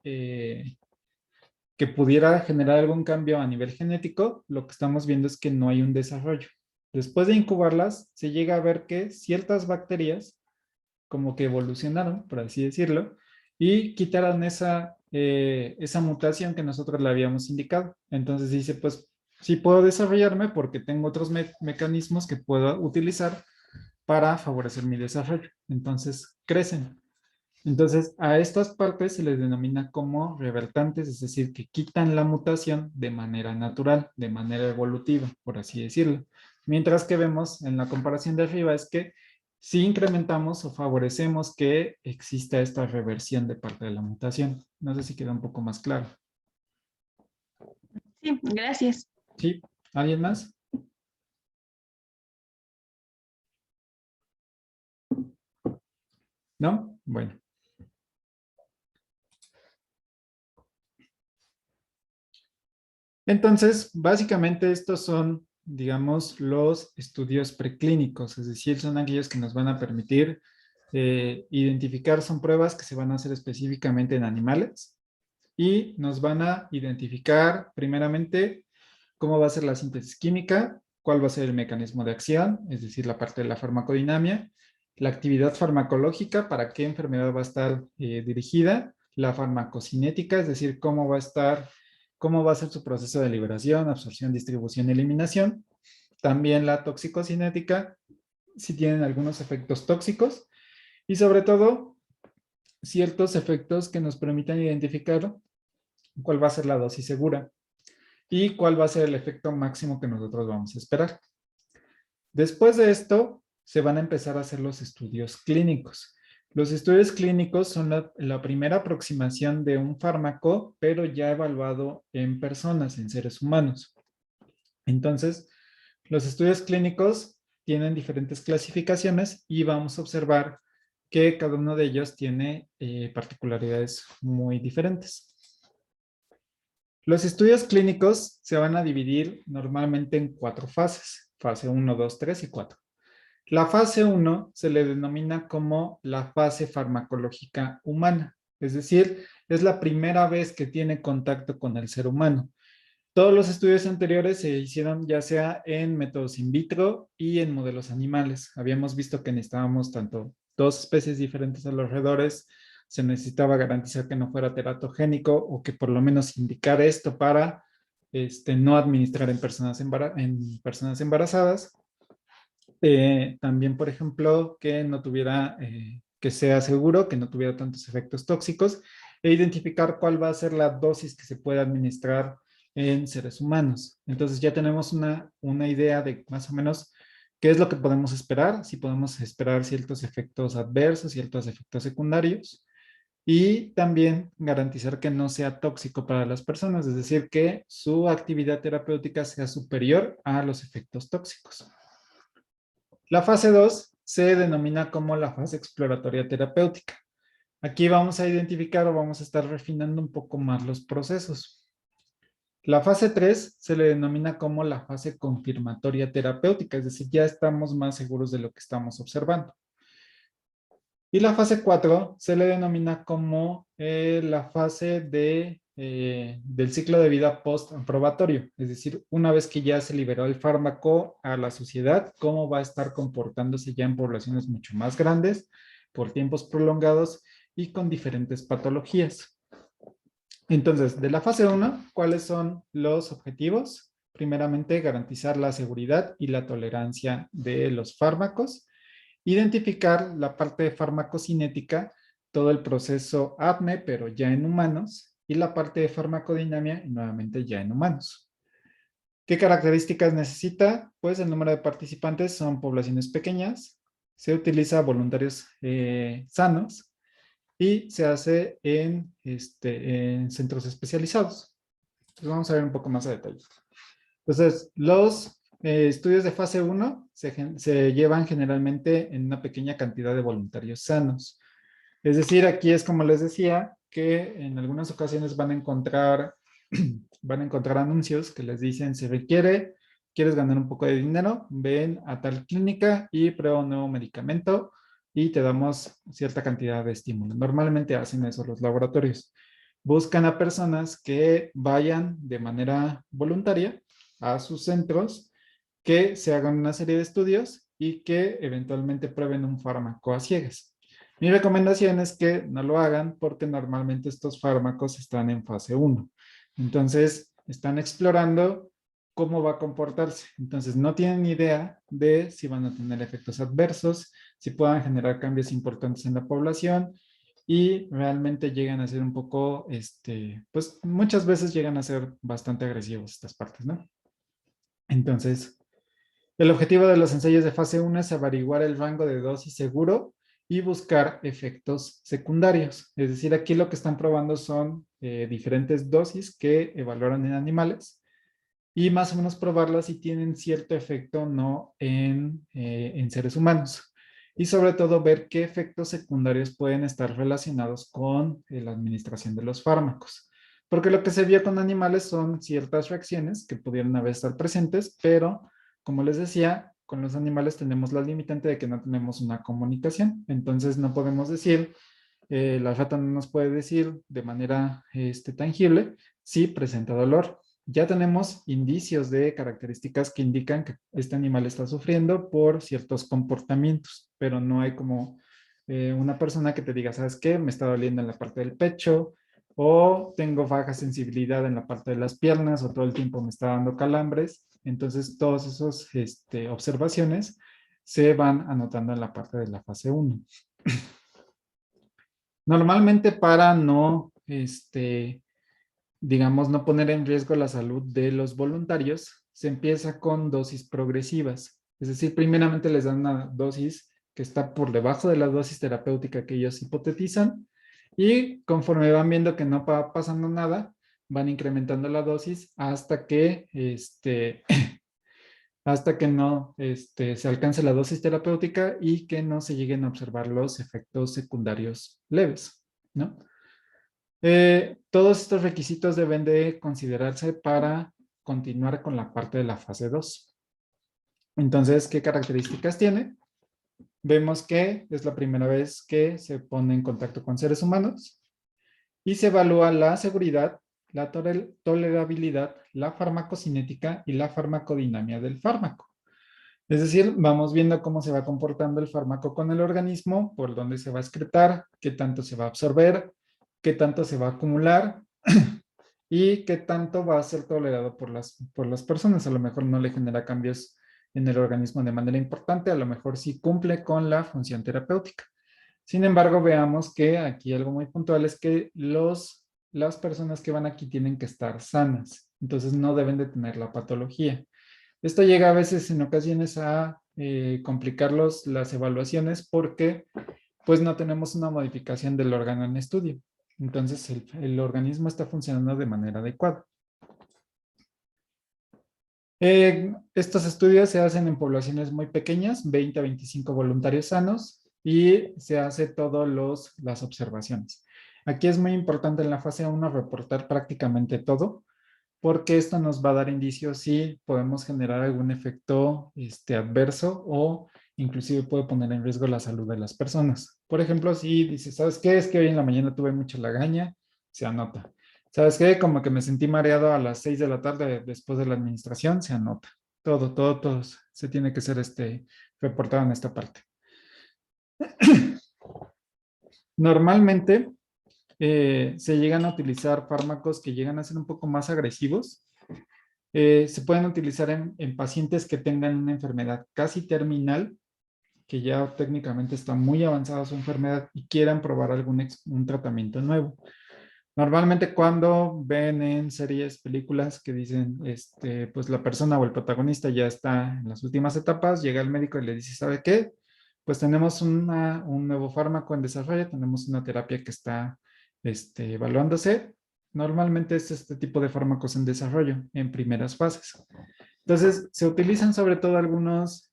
pudiera generar algún cambio a nivel genético, lo que estamos viendo es que no hay un desarrollo. Después de incubarlas, se llega a ver que ciertas bacterias como que evolucionaron, por así decirlo, y quitaron esa mutación que nosotros le habíamos indicado. Entonces dice, pues sí puedo desarrollarme porque tengo otros mecanismos que puedo utilizar para favorecer mi desarrollo. Entonces crecen. Entonces a estas partes se les denomina como revertantes, es decir, que quitan la mutación de manera natural, de manera evolutiva, por así decirlo. Mientras que vemos en la comparación de arriba es que si incrementamos o favorecemos que exista esta reversión de parte de la mutación. No sé si queda un poco más claro. Sí, gracias. ¿Sí? ¿Alguien más? ¿No? Bueno. Entonces, básicamente estos son, digamos, los estudios preclínicos, es decir, son aquellos que nos van a permitir identificar, son pruebas que se van a hacer específicamente en animales y nos van a identificar primeramente cómo va a ser la síntesis química, cuál va a ser el mecanismo de acción, es decir, la parte de la farmacodinámica, la actividad farmacológica, para qué enfermedad va a estar dirigida, la farmacocinética, es decir, cómo va a ser su proceso de liberación, absorción, distribución y eliminación. También la toxicocinética, si tienen algunos efectos tóxicos. y sobre todo ciertos efectos que nos permitan identificar cuál va a ser la dosis segura y cuál va a ser el efecto máximo que nosotros vamos a esperar. Después de esto, se van a empezar a hacer los estudios clínicos. Los estudios clínicos son la primera aproximación de un fármaco, pero ya evaluado en personas, en seres humanos. Entonces, los estudios clínicos tienen diferentes clasificaciones y vamos a observar que cada uno de ellos tiene particularidades muy diferentes. Los estudios clínicos se van a dividir normalmente en 4 fases, fase 1, 2, 3 y 4. La fase 1 se le denomina como la fase farmacológica humana, es decir, es la primera vez que tiene contacto con el ser humano. Todos los estudios anteriores se hicieron ya sea en métodos in vitro y en modelos animales. Habíamos visto que necesitábamos tanto 2 especies diferentes a los roedores, se necesitaba garantizar que no fuera teratogénico o que por lo menos indicar esto para no administrar en personas embarazadas. También, por ejemplo, que no tuviera, que sea seguro, que no tuviera tantos efectos tóxicos e identificar cuál va a ser la dosis que se puede administrar en seres humanos. Entonces ya tenemos una idea de más o menos qué es lo que podemos esperar, si podemos esperar ciertos efectos adversos, ciertos efectos secundarios, y también garantizar que no sea tóxico para las personas, es decir, que su actividad terapéutica sea superior a los efectos tóxicos. La fase 2 se denomina como la fase exploratoria terapéutica. Aquí vamos a identificar o vamos a estar refinando un poco más los procesos. La fase 3 se le denomina como la fase confirmatoria terapéutica, es decir, ya estamos más seguros de lo que estamos observando. Y la fase 4 se le denomina como la fase del ciclo de vida post-aprobatorio, es decir, una vez que ya se liberó el fármaco a la sociedad, cómo va a estar comportándose ya en poblaciones mucho más grandes, por tiempos prolongados y con diferentes patologías. Entonces, de la fase 1, ¿cuáles son los objetivos? Primeramente, garantizar la seguridad y la tolerancia de los fármacos. Identificar la parte de farmacocinética, todo el proceso ADME, pero ya en humanos, y la parte de farmacodinamia, nuevamente ya en humanos. ¿Qué características necesita? Pues el número de participantes son poblaciones pequeñas, se utiliza voluntarios sanos y se hace en centros especializados. Entonces vamos a ver un poco más a detalle. Entonces, los estudios de fase 1 se llevan generalmente en una pequeña cantidad de voluntarios sanos. Es decir, aquí es como les decía, que en algunas ocasiones van a encontrar anuncios que les dicen, se requiere, quieres ganar un poco de dinero, ven a tal clínica y prueba un nuevo medicamento y te damos cierta cantidad de estímulo. Normalmente hacen eso los laboratorios. Buscan a personas que vayan de manera voluntaria a sus centros, que se hagan una serie de estudios y que eventualmente prueben un fármaco a ciegas. Mi recomendación es que no lo hagan porque normalmente estos fármacos están en fase 1. Entonces, están explorando cómo va a comportarse. Entonces, no tienen idea de si van a tener efectos adversos, si puedan generar cambios importantes en la población y realmente llegan a ser un poco, pues muchas veces llegan a ser bastante agresivos estas partes, ¿no? Entonces, el objetivo de los ensayos de fase 1 es averiguar el rango de dosis seguro y buscar efectos secundarios. Es decir, aquí lo que están probando son diferentes dosis que evaluaron en animales y más o menos probarlas si tienen cierto efecto o no en seres humanos. Y sobre todo ver qué efectos secundarios pueden estar relacionados con la administración de los fármacos. Porque lo que se vio con animales son ciertas reacciones que pudieron haber estar presentes, pero como les decía, con los animales tenemos la limitante de que no tenemos una comunicación. Entonces no podemos decir, la rata no nos puede decir de manera tangible si presenta dolor. Ya tenemos indicios de características que indican que este animal está sufriendo por ciertos comportamientos, pero no hay como una persona que te diga, ¿sabes qué? Me está doliendo en la parte del pecho o tengo baja sensibilidad en la parte de las piernas o todo el tiempo me está dando calambres. Entonces, todas esas observaciones se van anotando en la parte de la fase 1. Normalmente para no, digamos, no poner en riesgo la salud de los voluntarios, se empieza con dosis progresivas. Es decir, primeramente les dan una dosis que está por debajo de la dosis terapéutica que ellos hipotetizan y conforme van viendo que no va pasando nada, van incrementando la dosis hasta que no se alcance la dosis terapéutica y que no se lleguen a observar los efectos secundarios leves, ¿no? Todos estos requisitos deben de considerarse para continuar con la parte de la fase 2. Entonces, ¿qué características tiene? Vemos que es la primera vez que se pone en contacto con seres humanos y se evalúa la seguridad, la tolerabilidad, la farmacocinética y la farmacodinamia del fármaco. Es decir, vamos viendo cómo se va comportando el fármaco con el organismo, por dónde se va a excretar, qué tanto se va a absorber, qué tanto se va a acumular y qué tanto va a ser tolerado por las personas. A lo mejor no le genera cambios en el organismo de manera importante, a lo mejor sí cumple con la función terapéutica. Sin embargo, veamos que aquí algo muy puntual es que las personas que van aquí tienen que estar sanas, entonces no deben de tener la patología. Esto llega a veces en ocasiones a complicar las evaluaciones porque pues no tenemos una modificación del órgano en estudio. Entonces el organismo está funcionando de manera adecuada. Estos estudios se hacen en poblaciones muy pequeñas, 20 a 25 voluntarios sanos, y se hace todas las observaciones. Aquí es muy importante en la fase 1 reportar prácticamente todo, porque esto nos va a dar indicios si podemos generar algún efecto adverso o inclusive puede poner en riesgo la salud de las personas. Por ejemplo, si dices, ¿sabes qué? Es que hoy en la mañana tuve mucha lagaña, se anota. ¿Sabes qué? Como que me sentí mareado a las 6 de la tarde después de la administración, se anota. Todo se tiene que ser reportado en esta parte. Normalmente se llegan a utilizar fármacos que llegan a ser un poco más agresivos. Se pueden utilizar en pacientes que tengan una enfermedad casi terminal, que ya técnicamente está muy avanzada su enfermedad y quieran probar un tratamiento nuevo. Normalmente cuando ven en series, películas que dicen, pues la persona o el protagonista ya está en las últimas etapas, llega el médico y le dice, ¿sabe qué? Pues tenemos un nuevo fármaco en desarrollo, tenemos una terapia que está evaluándose. Normalmente es este tipo de fármacos en desarrollo, en primeras fases. Entonces, se utilizan sobre todo algunos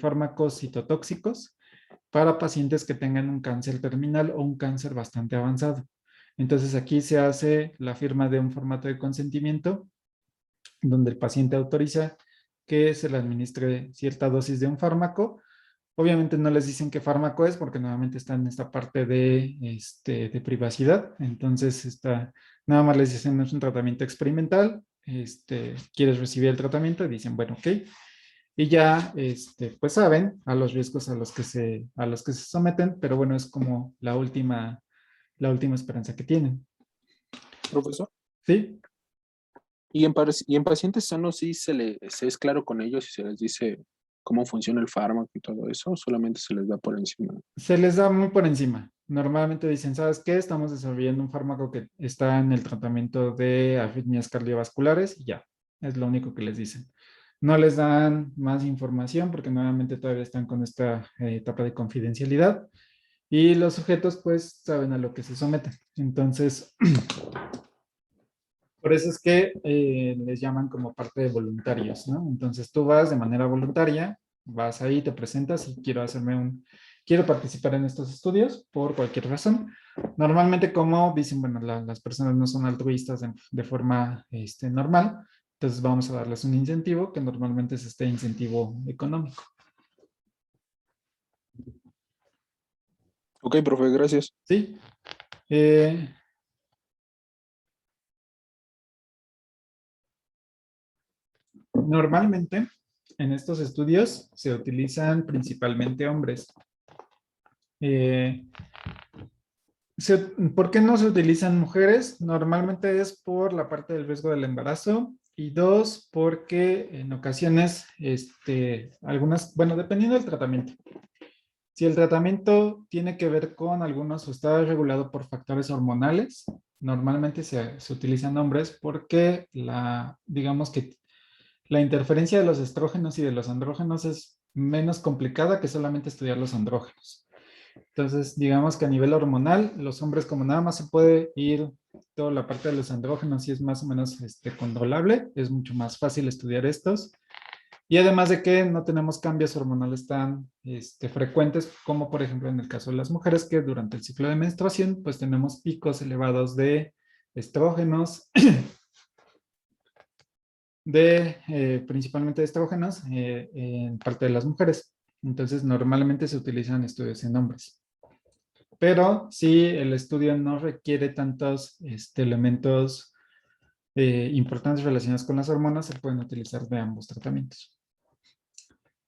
fármacos citotóxicos para pacientes que tengan un cáncer terminal o un cáncer bastante avanzado. Entonces aquí se hace la firma de un formato de consentimiento donde el paciente autoriza que se le administre cierta dosis de un fármaco. Obviamente no les dicen qué fármaco es porque nuevamente está en esta parte de privacidad. Entonces nada más les dicen es un tratamiento experimental. ¿Quieres recibir el tratamiento? Y dicen, bueno, ok. Y ya pues saben a los riesgos a los que se someten, pero bueno, es como la última esperanza que tienen. Profesor. ¿Sí? Y en pacientes sanos sí se es claro con ellos y se les dice cómo funciona el fármaco y todo eso, o solamente se les da por encima. Se les da muy por encima. Normalmente dicen, ¿sabes qué? Estamos desarrollando un fármaco que está en el tratamiento de arritmias cardiovasculares y ya, es lo único que les dicen. No les dan más información porque nuevamente todavía están con esta etapa de confidencialidad y los sujetos pues saben a lo que se someten. Entonces, por eso es que les llaman como parte de voluntarios, ¿no? Entonces tú vas de manera voluntaria, vas ahí, te presentas y quiero participar en estos estudios por cualquier razón. Normalmente como dicen, bueno, las personas no son altruistas de forma normal, entonces vamos a darles un incentivo que normalmente es este incentivo económico. Ok, profe, gracias. Sí. Normalmente en estos estudios se utilizan principalmente hombres. ¿Por qué no se utilizan mujeres? Normalmente es por la parte del riesgo del embarazo y dos, porque en ocasiones, bueno, dependiendo del tratamiento. Si el tratamiento tiene que ver con algunos o está regulado por factores hormonales, normalmente se utilizan nombres porque digamos que la interferencia de los estrógenos y de los andrógenos es menos complicada que solamente estudiar los andrógenos. Entonces, digamos que a nivel hormonal, los hombres como nada más se puede ir toda la parte de los andrógenos y es más o menos controlable, es mucho más fácil estudiar estos. Y además de que no tenemos cambios hormonales tan frecuentes como por ejemplo en el caso de las mujeres que durante el ciclo de menstruación pues tenemos picos elevados de estrógenos, principalmente de estrógenos en parte de las mujeres. Entonces normalmente se utilizan estudios en hombres. Pero si el estudio no requiere tantos elementos importantes relacionados con las hormonas, se pueden utilizar de ambos tratamientos.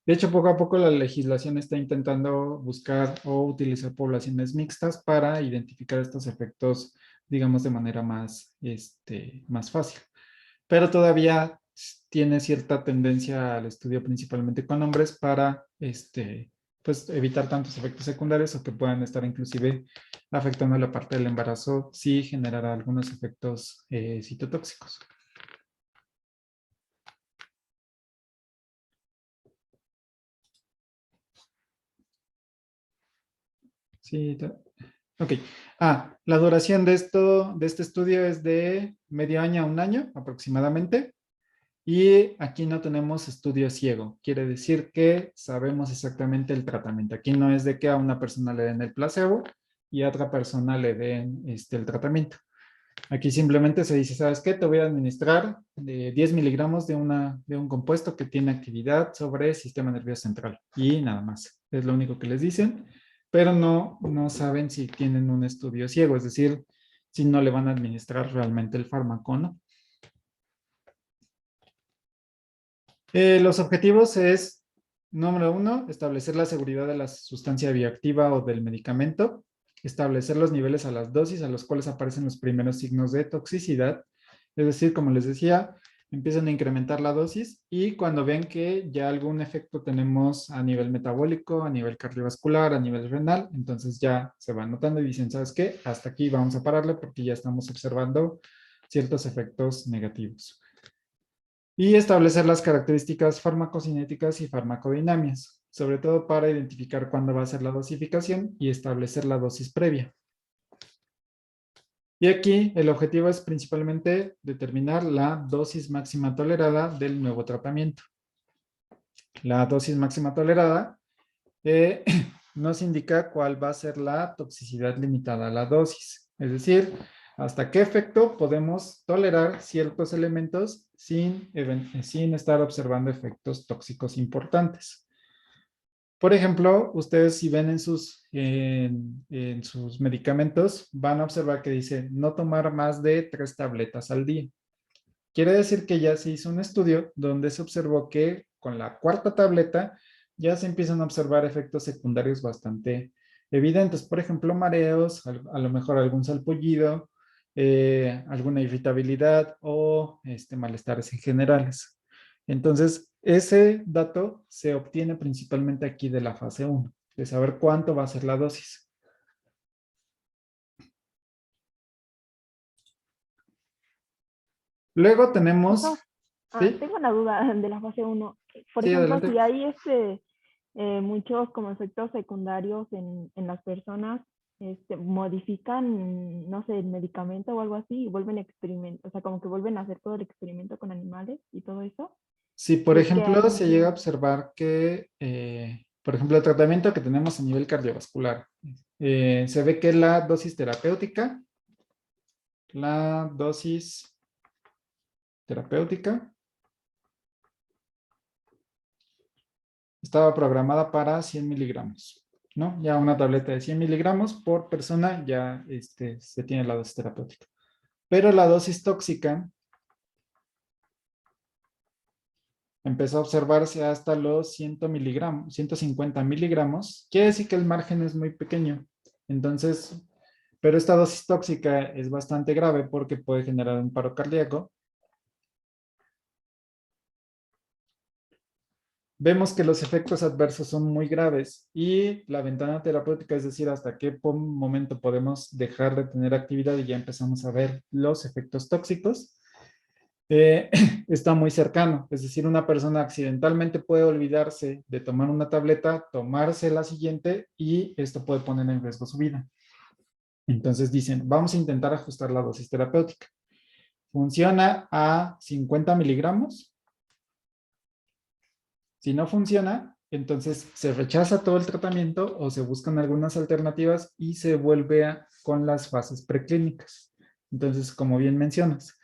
De hecho, poco a poco la legislación está intentando buscar o utilizar poblaciones mixtas para identificar estos efectos, digamos, de manera más fácil. Pero todavía tiene cierta tendencia al estudio principalmente con hombres para pues, evitar tantos efectos secundarios o que puedan estar inclusive afectando la parte del embarazo si generara algunos efectos citotóxicos. Sí, ok. La duración de este estudio es de medio año a un año aproximadamente. Y aquí no tenemos estudio ciego. Quiere decir que sabemos exactamente el tratamiento. Aquí no es de que a una persona le den el placebo y a otra persona le den el tratamiento. Aquí simplemente se dice, ¿sabes qué? Te voy a administrar 10 miligramos de un compuesto que tiene actividad sobre el sistema nervioso central. Y nada más. Es lo único que les dicen. Pero no saben si tienen un estudio ciego. Es decir, si no le van a administrar realmente el fármaco, ¿no? Los objetivos es, número 1, establecer la seguridad de la sustancia bioactiva o del medicamento, establecer los niveles a las dosis a los cuales aparecen los primeros signos de toxicidad, es decir, como les decía, empiezan a incrementar la dosis y cuando ven que ya algún efecto tenemos a nivel metabólico, a nivel cardiovascular, a nivel renal, entonces ya se van notando y dicen, ¿sabes qué? Hasta aquí vamos a pararle porque ya estamos observando ciertos efectos negativos. Y establecer las características farmacocinéticas y farmacodinámicas, sobre todo para identificar cuándo va a ser la dosificación y establecer la dosis previa. Y aquí el objetivo es principalmente determinar la dosis máxima tolerada del nuevo tratamiento. La dosis máxima tolerada nos indica cuál va a ser la toxicidad limitada a la dosis. Es decir, hasta qué efecto podemos tolerar ciertos elementos sin estar observando efectos tóxicos importantes. Por ejemplo, ustedes si ven en sus medicamentos, van a observar que dice no tomar más de 3 tabletas al día. Quiere decir que ya se hizo un estudio donde se observó que con la 4ª tableta ya se empiezan a observar efectos secundarios bastante evidentes. Por ejemplo, mareos, a lo mejor algún salpullido, alguna irritabilidad o malestares en generales. Entonces, ese dato se obtiene principalmente aquí de la fase 1, de saber cuánto va a ser la dosis. Luego tenemos... ¿Sí? Tengo una duda de la fase 1. Por Sí, ejemplo, adelante. si hay muchos como efectos secundarios en las personas, modifican, no sé, el medicamento o algo así y vuelven a experimentar, o sea, como que vuelven a hacer todo el experimento con animales y todo eso. Si, por Y es que hay ejemplo, se llega a muchos... observar que, por ejemplo, el tratamiento que tenemos a nivel cardiovascular, se ve que la dosis terapéutica estaba programada para 100 miligramos, ¿no? Ya una tableta de 100 miligramos por persona ya se tiene la dosis terapéutica. Pero la dosis tóxica empezó a observarse hasta los 100 miligramos, 150 miligramos. Quiere decir que el margen es muy pequeño. Entonces, pero esta dosis tóxica es bastante grave porque puede generar un paro cardíaco. vemos que los efectos adversos son muy graves y la ventana terapéutica, es decir, hasta qué momento podemos dejar de tener actividad y ya empezamos a ver los efectos tóxicos, está muy cercano. Es decir, una persona accidentalmente puede olvidarse de tomar una tableta, tomarse la siguiente y esto puede poner en riesgo su vida. Entonces dicen, vamos a intentar ajustar la dosis terapéutica. Funciona a 50 miligramos. Si no funciona, entonces se rechaza todo el tratamiento o se buscan algunas alternativas y se vuelve con las fases preclínicas. Entonces, como bien mencionas,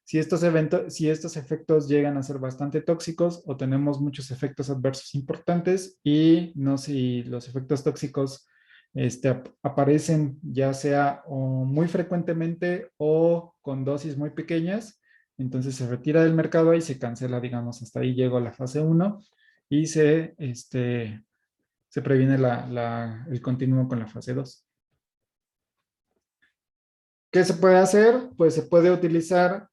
si estos efectos llegan a ser bastante tóxicos o tenemos muchos efectos adversos importantes y no sé si los efectos tóxicos aparecen ya sea o muy frecuentemente o con dosis muy pequeñas, entonces se retira del mercado y se cancela, digamos, hasta ahí llegó la fase 1 y se previene el continuo con la fase 2. ¿Qué se puede hacer? Pues se puede utilizar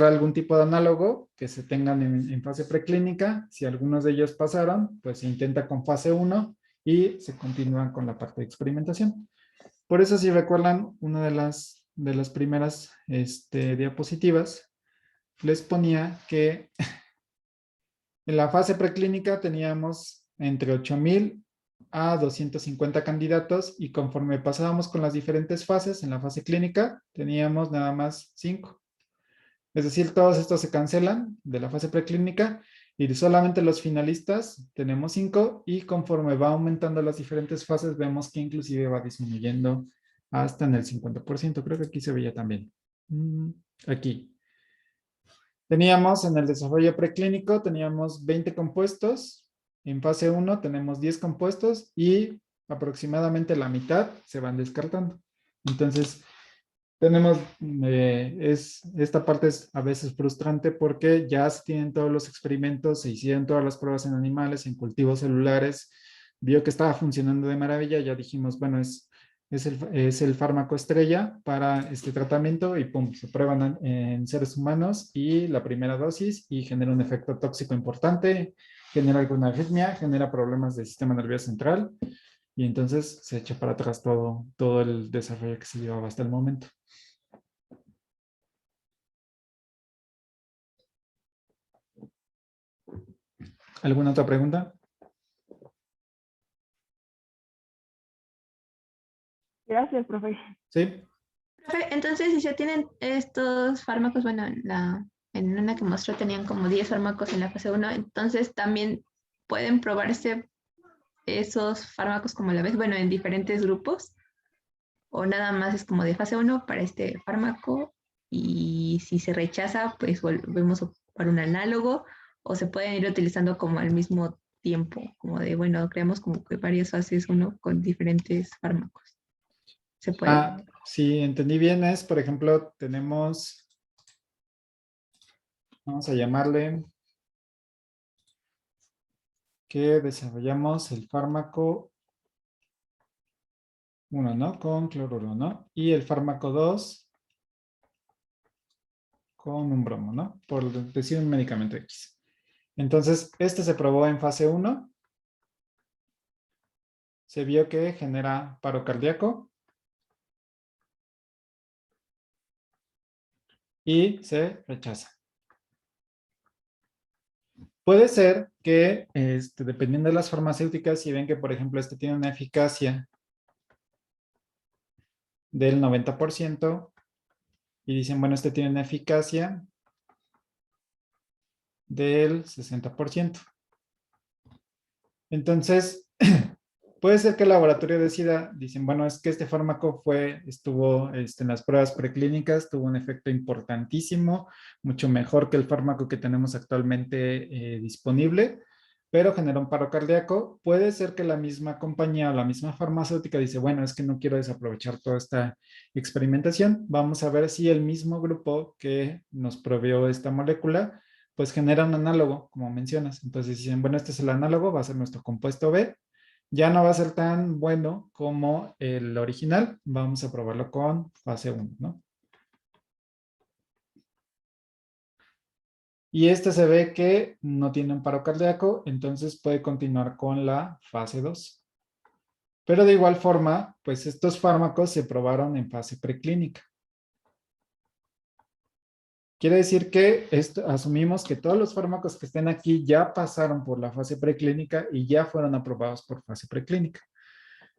algún tipo de análogo que se tengan en fase preclínica. Si algunos de ellos pasaron, pues se intenta con fase 1 y se continúan con la parte de experimentación. Por eso, si recuerdan, una de las primeras diapositivas, les ponía que en la fase preclínica teníamos entre 8,000 a 250 candidatos y conforme pasábamos con las diferentes fases en la fase clínica, teníamos nada más 5. Es decir, todos estos se cancelan de la fase preclínica y solamente los finalistas tenemos 5 y conforme va aumentando las diferentes fases vemos que inclusive va disminuyendo hasta en el 50%. Creo que aquí se veía también. Aquí. Teníamos en el desarrollo preclínico, teníamos 20 compuestos. En fase 1 tenemos 10 compuestos y aproximadamente la mitad se van descartando. Entonces, tenemos, esta parte es a veces frustrante porque ya se tienen todos los experimentos, se hicieron todas las pruebas en animales, en cultivos celulares, vio que estaba funcionando de maravilla, ya dijimos, bueno, es el fármaco estrella para este tratamiento y pum, se prueban en seres humanos y la primera dosis y genera un efecto tóxico importante, genera alguna arritmia, genera problemas del sistema nervioso central y entonces se echa para atrás todo el desarrollo que se llevaba hasta el momento. ¿Alguna otra pregunta? Gracias, profe. Sí. Profe, entonces, si se tienen estos fármacos, bueno, en una que mostró tenían como 10 fármacos en la fase 1, entonces también pueden probarse esos fármacos como a la vez, bueno, en diferentes grupos, o nada más es como de fase 1 para este fármaco, y si se rechaza, pues volvemos a ocupar un análogo, o se pueden ir utilizando como al mismo tiempo, como de, bueno, creamos como que varias fases 1 con diferentes fármacos. Se puede. Si entendí bien es, por ejemplo, tenemos, vamos a llamarle que desarrollamos el fármaco 1, ¿no? Con cloruro, ¿no? Y el fármaco 2 con un bromo, ¿no? Por decir un medicamento X. Entonces, este se probó en fase 1. Se vio que genera paro cardíaco. Y se rechaza. Puede ser que, dependiendo de las farmacéuticas, si ven que, por ejemplo, este tiene una eficacia del 90% y dicen, bueno, este tiene una eficacia del 60%. Entonces, puede ser que el laboratorio decida, dicen, bueno, es que este fármaco estuvo en las pruebas preclínicas, tuvo un efecto importantísimo, mucho mejor que el fármaco que tenemos actualmente disponible, pero generó un paro cardíaco. Puede ser que la misma compañía o la misma farmacéutica dice, bueno, es que no quiero desaprovechar toda esta experimentación. Vamos a ver si el mismo grupo que nos proveyó esta molécula, pues genera un análogo, como mencionas. Entonces dicen, bueno, este es el análogo, va a ser nuestro compuesto B. Ya no va a ser tan bueno como el original. Vamos a probarlo con fase 1, ¿no? Y este se ve que no tiene un paro cardíaco, entonces puede continuar con la fase 2. Pero de igual forma, pues estos fármacos se probaron en fase preclínica. Quiere decir que asumimos que todos los fármacos que estén aquí ya pasaron por la fase preclínica y ya fueron aprobados por fase preclínica.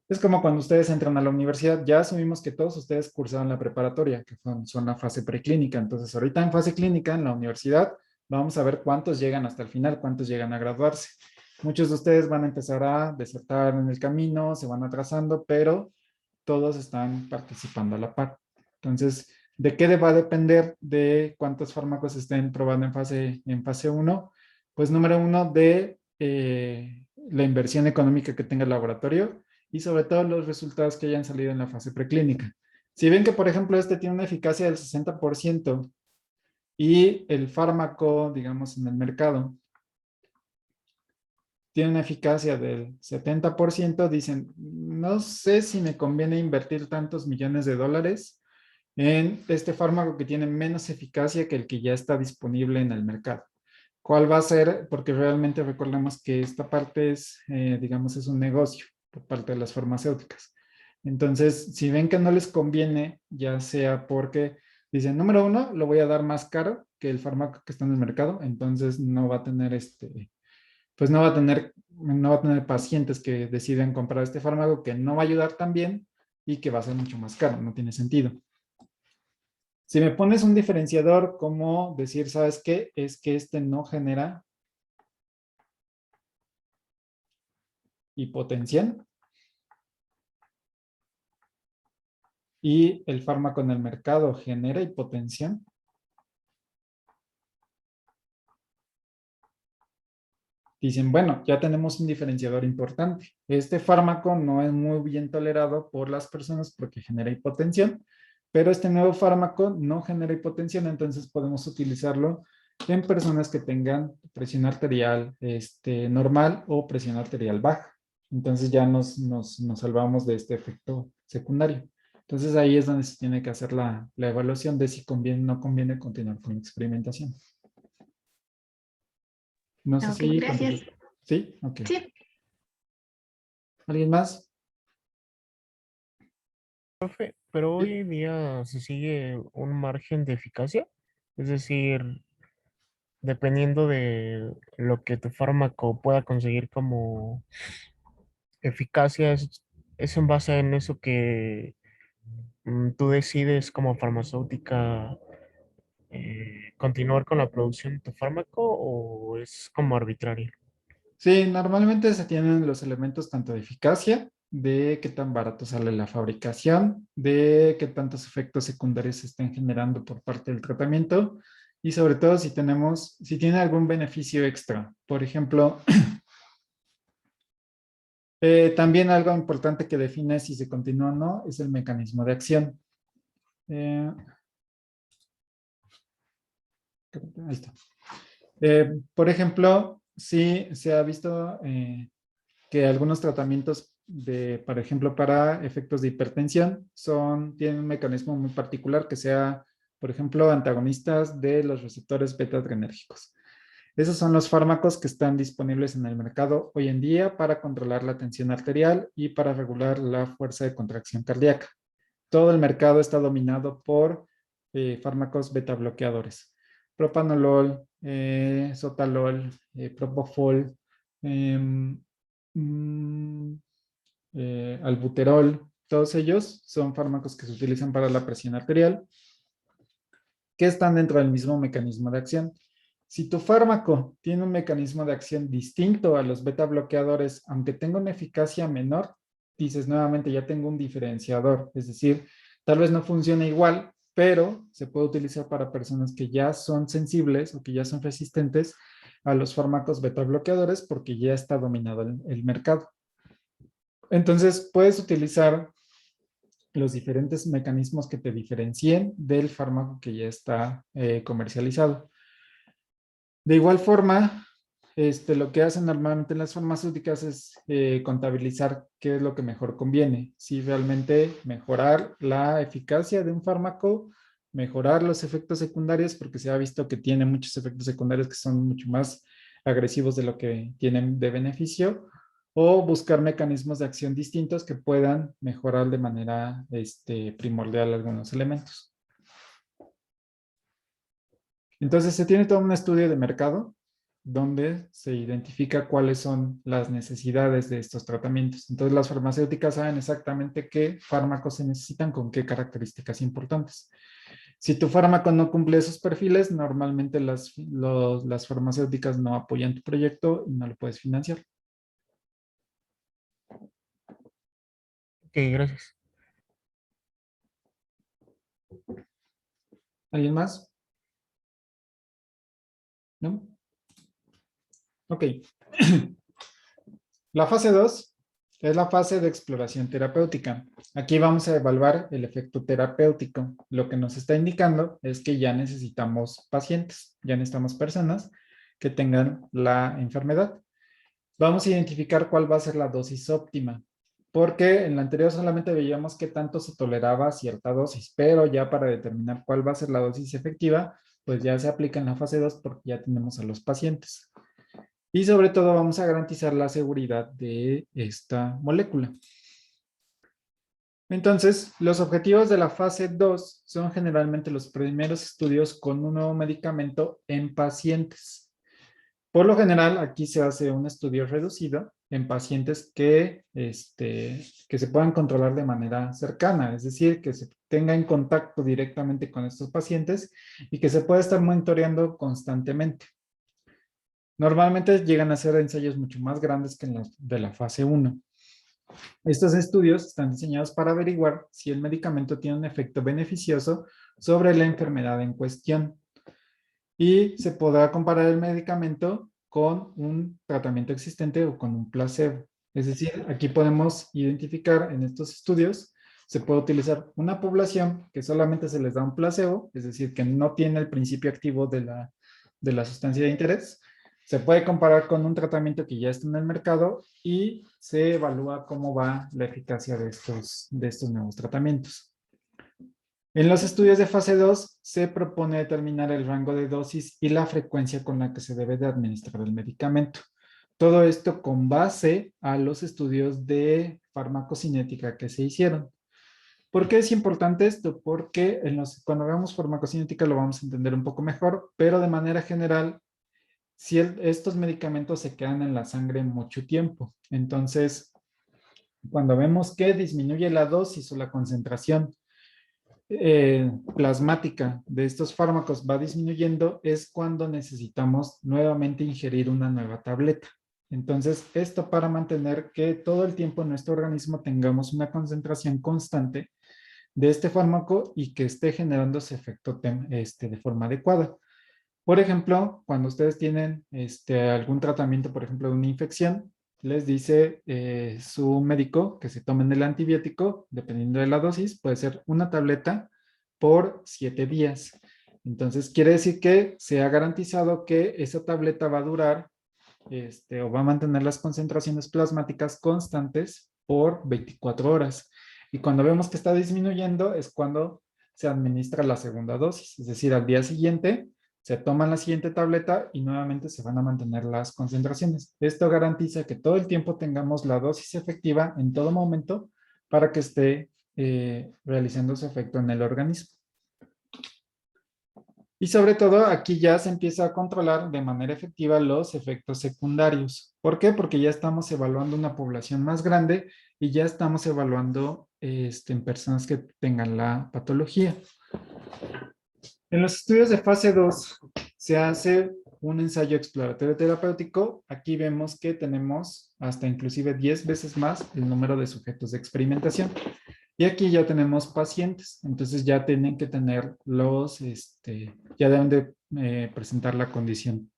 Es como cuando ustedes entran a la universidad, ya asumimos que todos ustedes cursaron la preparatoria, que son la fase preclínica. Entonces, ahorita en fase clínica, en la universidad, vamos a ver cuántos llegan hasta el final, cuántos llegan a graduarse. Muchos de ustedes van a empezar a desertar en el camino, se van atrasando, pero todos están participando a la par. Entonces, ¿de qué va a depender de cuántos fármacos estén probando en fase 1? Pues número uno, de la inversión económica que tenga el laboratorio y sobre todo los resultados que hayan salido en la fase preclínica. Si ven que, por ejemplo, este tiene una eficacia del 60% y el fármaco, digamos, en el mercado tiene una eficacia del 70%, dicen, no sé si me conviene invertir tantos millones de dólares en este fármaco que tiene menos eficacia que el que ya está disponible en el mercado. ¿Cuál va a ser? Porque realmente recordemos que esta parte es, digamos, es un negocio por parte de las farmacéuticas. Entonces, si ven que no les conviene, ya sea porque dicen, número uno, lo voy a dar más caro que el fármaco que está en el mercado, entonces no va a tener pues no va a tener pacientes que deciden comprar este fármaco que no va a ayudar tan bien y que va a ser mucho más caro, no tiene sentido. Si me pones un diferenciador, como decir, ¿sabes qué? Es que este no genera hipotensión y el fármaco en el mercado genera hipotensión. Dicen, bueno, ya tenemos un diferenciador importante. Este fármaco no es muy bien tolerado por las personas porque genera hipotensión, pero este nuevo fármaco no genera hipotensión, entonces podemos utilizarlo en personas que tengan presión arterial normal o presión arterial baja. Entonces ya nos salvamos de este efecto secundario. Entonces ahí es donde se tiene que hacer la evaluación de si conviene o no conviene continuar con la experimentación. No sé Ok, si... gracias. ¿Sí? Ok. Sí, ¿Alguien más? Pero hoy Sí. en día se sigue un margen de eficacia, es decir, dependiendo de lo que tu fármaco pueda conseguir como eficacia, es en base en eso que tú decides como farmacéutica continuar con la producción de tu fármaco o es como arbitrario. Sí, normalmente se tienen los elementos tanto de eficacia, de qué tan barato sale la fabricación, de qué tantos efectos secundarios se estén generando por parte del tratamiento y sobre todo si tiene algún beneficio extra. Por ejemplo, también algo importante que define si se continúa o no es el mecanismo de acción. Eh, Ahí está. Por ejemplo, sí se ha visto que algunos tratamientos por ejemplo, para efectos de hipertensión tienen un mecanismo muy particular que sea, por ejemplo, antagonistas de los receptores beta-adrenérgicos. Esos son los fármacos que están disponibles en el mercado hoy en día para controlar la tensión arterial y para regular la fuerza de contracción cardíaca. Todo el mercado está dominado por fármacos beta bloqueadores. Propanolol, sotalol, propofol, em, mm, albuterol, todos ellos son fármacos que se utilizan para la presión arterial, que están dentro del mismo mecanismo de acción. Si tu fármaco tiene un mecanismo de acción distinto a los beta bloqueadores, aunque tenga una eficacia menor, dices nuevamente ya tengo un diferenciador, es decir, tal vez no funcione igual, pero se puede utilizar para personas que ya son sensibles o que ya son resistentes a los fármacos beta bloqueadores porque ya está dominado el mercado. Entonces, puedes utilizar los diferentes mecanismos que te diferencien del fármaco que ya está comercializado. De igual forma, lo que hacen normalmente las farmacéuticas es contabilizar qué es lo que mejor conviene. Si realmente mejorar la eficacia de un fármaco mejorar los efectos secundarios, porque se ha visto que tiene muchos efectos secundarios que son mucho más agresivos de lo que tienen de beneficio, o buscar mecanismos de acción distintos que puedan mejorar de manera primordial algunos elementos. Entonces se tiene todo un estudio de mercado donde se identifica cuáles son las necesidades de estos tratamientos. Entonces las farmacéuticas saben exactamente qué fármacos se necesitan con qué características importantes. Si tu fármaco no cumple esos perfiles, normalmente las farmacéuticas no apoyan tu proyecto y no lo puedes financiar. Ok, gracias. ¿Alguien más? ¿No? Ok. La fase 2 es la fase de exploración terapéutica. Aquí vamos a evaluar el efecto terapéutico. Lo que nos está indicando es que ya necesitamos pacientes, ya necesitamos personas que tengan la enfermedad. Vamos a identificar cuál va a ser la dosis óptima, porque en la anterior solamente veíamos qué tanto se toleraba cierta dosis, pero ya para determinar cuál va a ser la dosis efectiva, pues ya se aplica en la fase 2 porque ya tenemos a los pacientes. Y sobre todo vamos a garantizar la seguridad de esta molécula. Entonces, los objetivos de la fase 2 son generalmente los primeros estudios con un nuevo medicamento en pacientes. Por lo general, aquí se hace un estudio reducido en pacientes que se puedan controlar de manera cercana, es decir, que se tenga en contacto directamente con estos pacientes y que se pueda estar monitoreando constantemente. Normalmente llegan a ser ensayos mucho más grandes que en los de la fase 1. Estos estudios están diseñados para averiguar si el medicamento tiene un efecto beneficioso sobre la enfermedad en cuestión. Y se podrá comparar el medicamento con un tratamiento existente o con un placebo. Es decir, aquí podemos identificar en estos estudios, se puede utilizar una población que solamente se les da un placebo, es decir, que no tiene el principio activo de la sustancia de interés. Se puede comparar con un tratamiento que ya está en el mercado y se evalúa cómo va la eficacia de estos nuevos tratamientos. En los estudios de fase 2 se propone determinar el rango de dosis y la frecuencia con la que se debe de administrar el medicamento. Todo esto con base a los estudios de farmacocinética que se hicieron. ¿Por qué es importante esto? Porque cuando veamos farmacocinética lo vamos a entender un poco mejor, pero de manera general, si estos medicamentos se quedan en la sangre mucho tiempo, entonces cuando vemos que disminuye la dosis o la concentración plasmática de estos fármacos va disminuyendo, es cuando necesitamos nuevamente ingerir una nueva tableta. Entonces, esto para mantener que todo el tiempo en nuestro organismo tengamos una concentración constante de este fármaco y que esté generando ese efecto de forma adecuada. Por ejemplo, cuando ustedes tienen algún tratamiento, por ejemplo, de una infección, les dice su médico que se tomen el antibiótico, dependiendo de la dosis, puede ser una tableta por 7 días. Entonces, quiere decir que se ha garantizado que esa tableta va a durar o va a mantener las concentraciones plasmáticas constantes por 24 horas. Y cuando vemos que está disminuyendo es cuando se administra la segunda dosis, es decir, al día siguiente se toman la siguiente tableta y nuevamente se van a mantener las concentraciones. Esto garantiza que todo el tiempo tengamos la dosis efectiva en todo momento para que esté realizando su efecto en el organismo. Y sobre todo aquí ya se empieza a controlar de manera efectiva los efectos secundarios. ¿Por qué? Porque ya estamos evaluando una población más grande y ya estamos evaluando en personas que tengan la patología. En los estudios de fase 2 se hace un ensayo exploratorio terapéutico. Aquí vemos que tenemos hasta inclusive 10 veces más el número de sujetos de experimentación. Y aquí ya tenemos pacientes, entonces ya tienen que tener ya deben de presentar la condición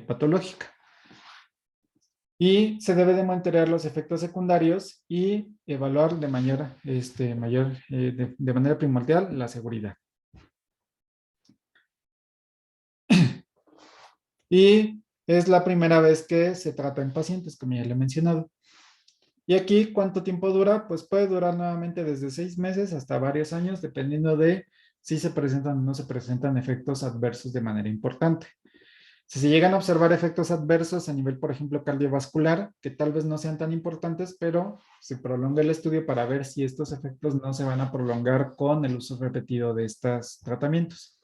patológica. Y se debe de monitorear los efectos secundarios y evaluar de manera primordial la seguridad. Y es la primera vez que se trata en pacientes, como ya le he mencionado. Y aquí, ¿cuánto tiempo dura? Pues puede durar nuevamente desde 6 meses hasta varios años, dependiendo de si se presentan o no se presentan efectos adversos de manera importante. Si se llegan a observar efectos adversos a nivel, por ejemplo, cardiovascular, que tal vez no sean tan importantes, pero se prolonga el estudio para ver si estos efectos no se van a prolongar con el uso repetido de estos tratamientos.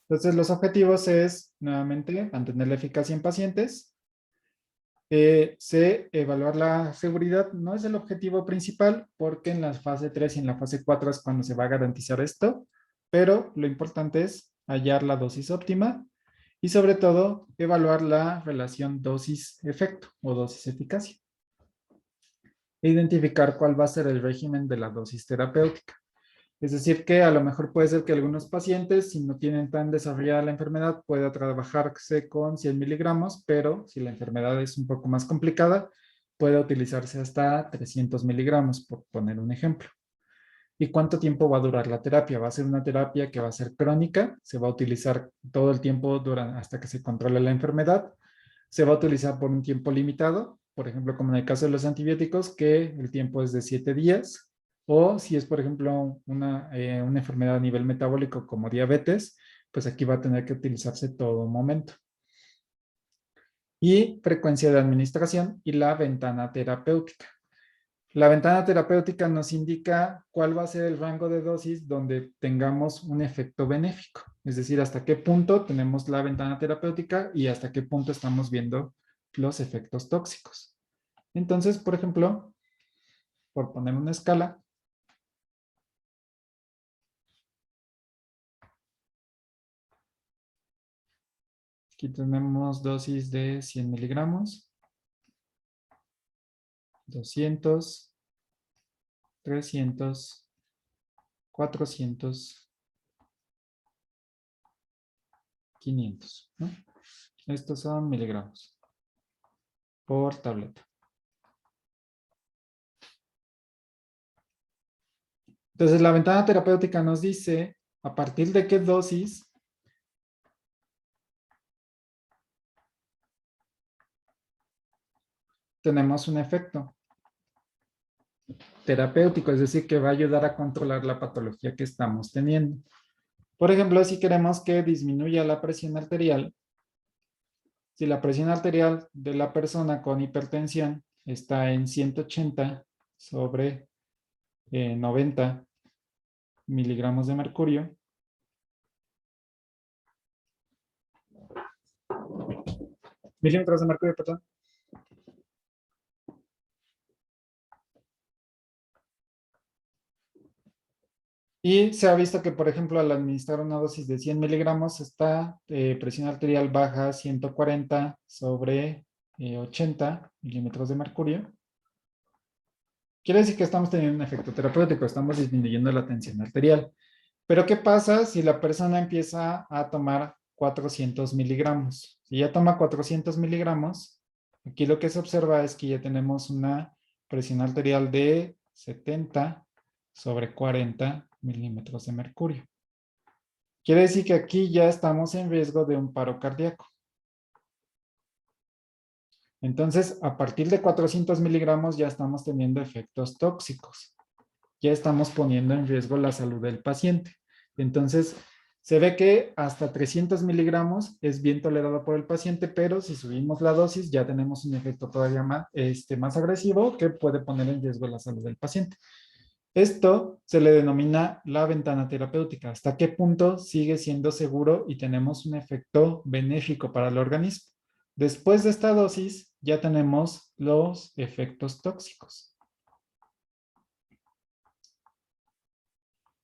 Entonces, los objetivos es, nuevamente, mantener la eficacia en pacientes. Evaluar la seguridad no es el objetivo principal, porque en la fase 3 y en la fase 4 es cuando se va a garantizar esto, pero lo importante es hallar la dosis óptima y sobre todo evaluar la relación dosis-efecto o dosis-eficacia. E identificar cuál va a ser el régimen de la dosis terapéutica. Es decir, que a lo mejor puede ser que algunos pacientes, si no tienen tan desarrollada la enfermedad, pueda trabajarse con 100 miligramos, pero si la enfermedad es un poco más complicada, puede utilizarse hasta 300 miligramos, por poner un ejemplo. ¿Y cuánto tiempo va a durar la terapia? Va a ser una terapia que va a ser crónica, se va a utilizar todo el tiempo hasta que se controle la enfermedad, se va a utilizar por un tiempo limitado, por ejemplo, como en el caso de los antibióticos, que el tiempo es de 7 días, o si es, por ejemplo, una enfermedad a nivel metabólico como diabetes, pues aquí va a tener que utilizarse todo momento. Y frecuencia de administración y la ventana terapéutica. La ventana terapéutica nos indica cuál va a ser el rango de dosis donde tengamos un efecto benéfico. Es decir, hasta qué punto tenemos la ventana terapéutica y hasta qué punto estamos viendo los efectos tóxicos. Entonces, por ejemplo, por poner una escala, aquí tenemos dosis de 100 miligramos, 200, 300, 400, 500, ¿no? Estos son miligramos por tableta. Entonces, la ventana terapéutica nos dice a partir de qué dosis tenemos un efecto terapéutico, es decir, que va a ayudar a controlar la patología que estamos teniendo. Por ejemplo, si queremos que disminuya la presión arterial, si la presión arterial de la persona con hipertensión está en 180 sobre 90 miligramos de mercurio, milímetros de mercurio, perdón. Y se ha visto que, por ejemplo, al administrar una dosis de 100 miligramos, esta presión arterial baja a 140 sobre 80 milímetros de mercurio. Quiere decir que estamos teniendo un efecto terapéutico, estamos disminuyendo la tensión arterial. Pero, ¿qué pasa si la persona empieza a tomar 400 miligramos? Si ya toma 400 miligramos, aquí lo que se observa es que ya tenemos una presión arterial de 70 sobre 40 milímetros de mercurio. Quiere decir que aquí ya estamos en riesgo de un paro cardíaco. Entonces, a partir de 400 miligramos ya estamos teniendo efectos tóxicos. Ya estamos poniendo en riesgo la salud del paciente. Entonces, se ve que hasta 300 miligramos es bien tolerado por el paciente, pero si subimos la dosis ya tenemos un efecto todavía más agresivo que puede poner en riesgo la salud del paciente. Esto se le denomina la ventana terapéutica. ¿Hasta qué punto sigue siendo seguro y tenemos un efecto benéfico para el organismo? Después de esta dosis ya tenemos los efectos tóxicos.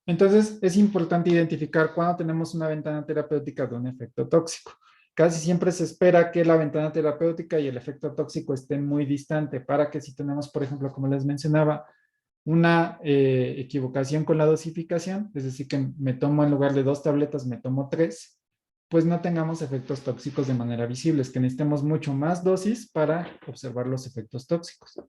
Entonces, es importante identificar cuándo tenemos una ventana terapéutica de un efecto tóxico. Casi siempre se espera que la ventana terapéutica y el efecto tóxico estén muy distantes para que si tenemos, por ejemplo, como les mencionaba, una equivocación con la dosificación, es decir, que me tomo en lugar de 2 tabletas, me tomo 3, pues no tengamos efectos tóxicos de manera visible, es que necesitemos mucho más dosis para observar los efectos tóxicos.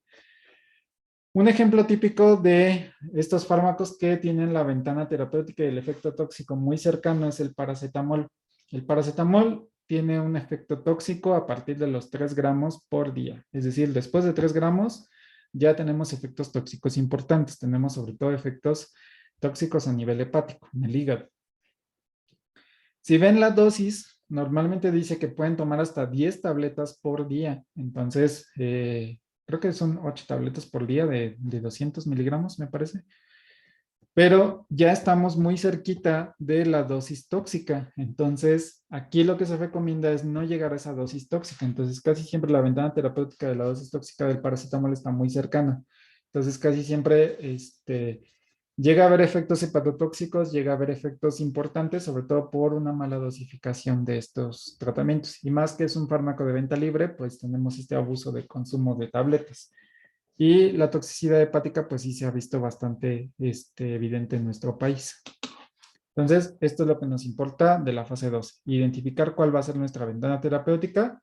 Un ejemplo típico de estos fármacos que tienen la ventana terapéutica y el efecto tóxico muy cercano es el paracetamol. El paracetamol tiene un efecto tóxico a partir de los 3 gramos por día, es decir, después de 3 gramos ya tenemos efectos tóxicos importantes, tenemos sobre todo efectos tóxicos a nivel hepático, en el hígado. Si ven la dosis, normalmente dice que pueden tomar hasta 10 tabletas por día. Entonces, creo que son 8 tabletas por día de 200 miligramos, me parece. Pero ya estamos muy cerquita de la dosis tóxica. Entonces, aquí lo que se recomienda es no llegar a esa dosis tóxica. Entonces, casi siempre la ventana terapéutica de la dosis tóxica del paracetamol está muy cercana. Entonces, casi siempre llega a haber efectos hepatotóxicos, llega a haber efectos importantes, sobre todo por una mala dosificación de estos tratamientos. Y más que es un fármaco de venta libre, pues tenemos este abuso de consumo de tabletas. Y la toxicidad hepática, pues sí se ha visto bastante evidente en nuestro país. Entonces, esto es lo que nos importa de la fase 2, identificar cuál va a ser nuestra ventana terapéutica.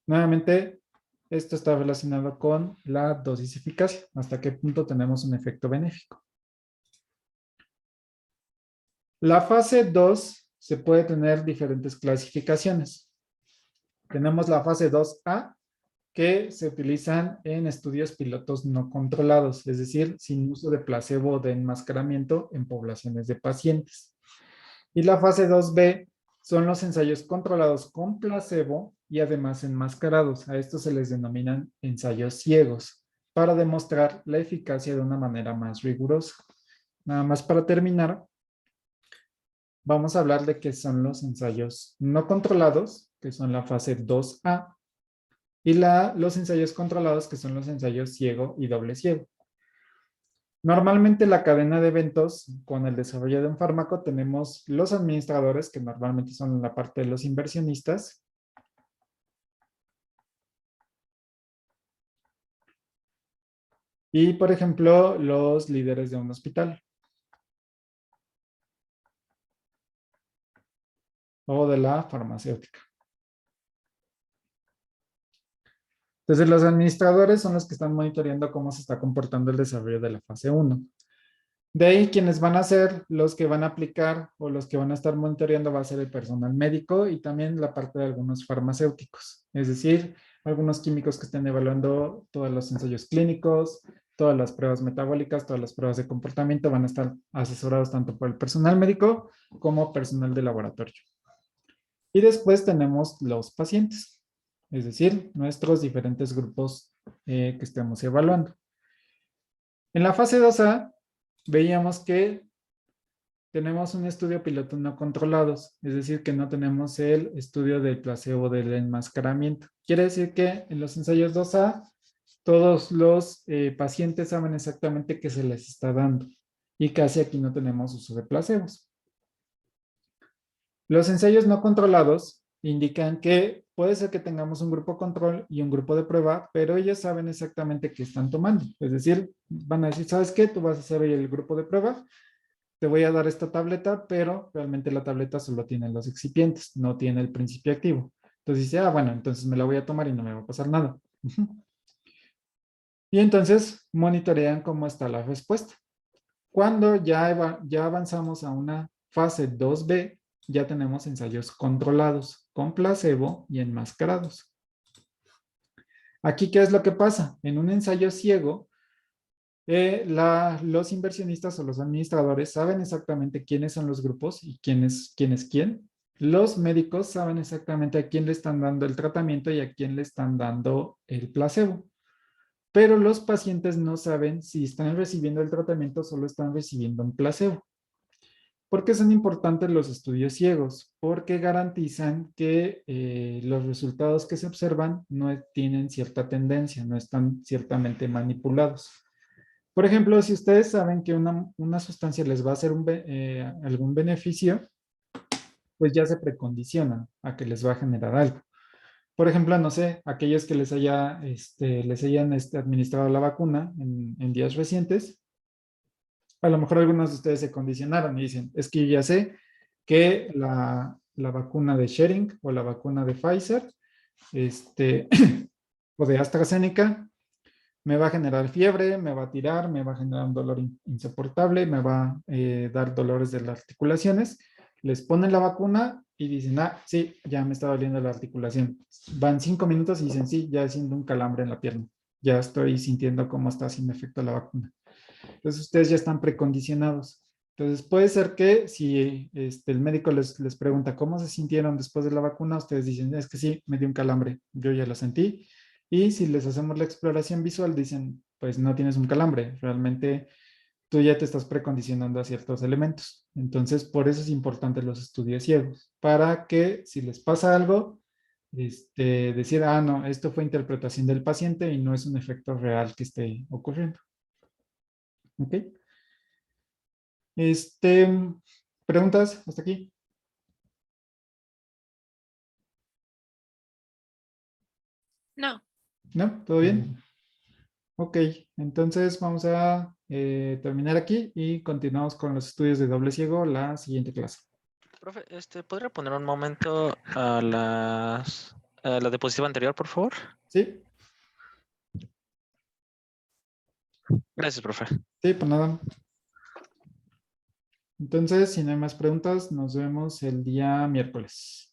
Nuevamente, esto está relacionado con la dosis eficacia, hasta qué punto tenemos un efecto benéfico. La fase 2 se puede tener diferentes clasificaciones. Tenemos la fase 2A, que se utilizan en estudios pilotos no controlados, es decir, sin uso de placebo o de enmascaramiento en poblaciones de pacientes. Y la fase 2B son los ensayos controlados con placebo y además enmascarados. A estos se les denominan ensayos ciegos para demostrar la eficacia de una manera más rigurosa. Nada más para terminar, vamos a hablar de qué son los ensayos no controlados, que son la fase 2A, y los ensayos controlados, que son los ensayos ciego y doble ciego. Normalmente la cadena de eventos con el desarrollo de un fármaco tenemos los administradores, que normalmente son la parte de los inversionistas. Y, por ejemplo, los líderes de un hospital. O de la farmacéutica. Entonces, los administradores son los que están monitoreando cómo se está comportando el desarrollo de la fase 1. De ahí, quienes van a ser los que van a aplicar o los que van a estar monitoreando va a ser el personal médico y también la parte de algunos farmacéuticos. Es decir, algunos químicos que estén evaluando todos los ensayos clínicos, todas las pruebas metabólicas, todas las pruebas de comportamiento van a estar asesorados tanto por el personal médico como personal de laboratorio. Y después tenemos los pacientes. Es decir, nuestros diferentes grupos que estemos evaluando. En la fase 2A, veíamos que tenemos un estudio piloto no controlados, es decir, que no tenemos el estudio del placebo del enmascaramiento. Quiere decir que en los ensayos 2A, todos los pacientes saben exactamente qué se les está dando y casi aquí no tenemos uso de placebos. Los ensayos no controlados indican que puede ser que tengamos un grupo control y un grupo de prueba, pero ellos saben exactamente qué están tomando. Es decir, van a decir, ¿sabes qué? Tú vas a ser el grupo de prueba, te voy a dar esta tableta, pero realmente la tableta solo tiene los excipientes, no tiene el principio activo. Entonces dice, bueno, entonces me la voy a tomar y no me va a pasar nada. Y entonces monitorean cómo está la respuesta. Cuando ya avanzamos a una fase 2B, ya tenemos ensayos controlados, con placebo y enmascarados. Aquí, ¿qué es lo que pasa? En un ensayo ciego, los inversionistas o los administradores saben exactamente quiénes son los grupos y quién es quién. Los médicos saben exactamente a quién le están dando el tratamiento y a quién le están dando el placebo. Pero los pacientes no saben si están recibiendo el tratamiento o solo están recibiendo un placebo. ¿Por qué son importantes los estudios ciegos? Porque garantizan que los resultados que se observan no tienen cierta tendencia, no están ciertamente manipulados. Por ejemplo, si ustedes saben que una sustancia les va a hacer algún beneficio, pues ya se precondicionan a que les va a generar algo. Por ejemplo, no sé, aquellos que les hayan administrado la vacuna en días recientes, a lo mejor algunos de ustedes se condicionaron y dicen, es que yo ya sé que la vacuna de Schering o la vacuna de Pfizer o de AstraZeneca me va a generar fiebre, me va a tirar, me va a generar un dolor insoportable, me va a dar dolores de las articulaciones. Les ponen la vacuna y dicen, sí, ya me está doliendo la articulación. Van 5 minutos y dicen, sí, ya siento un calambre en la pierna. Ya estoy sintiendo cómo está haciendo efecto la vacuna. Entonces ustedes ya están precondicionados. Entonces puede ser que si el médico les pregunta cómo se sintieron después de la vacuna, ustedes dicen, es que sí, me dio un calambre, yo ya lo sentí. Y si les hacemos la exploración visual, dicen, pues no tienes un calambre, realmente tú ya te estás precondicionando a ciertos elementos. Entonces, por eso es importante los estudios ciegos, para que si les pasa algo, decir, ah, no, esto fue interpretación del paciente y no es un efecto real que esté ocurriendo. ¿Ok? ¿Preguntas hasta aquí? No. ¿No? ¿Todo bien? Ok, entonces vamos a terminar aquí y continuamos con los estudios de doble ciego la siguiente clase. Profe, ¿podría poner un momento a la diapositiva anterior, por favor? ¿Sí? Gracias, profe. Sí, pues nada. Entonces, si no hay más preguntas, nos vemos el día miércoles.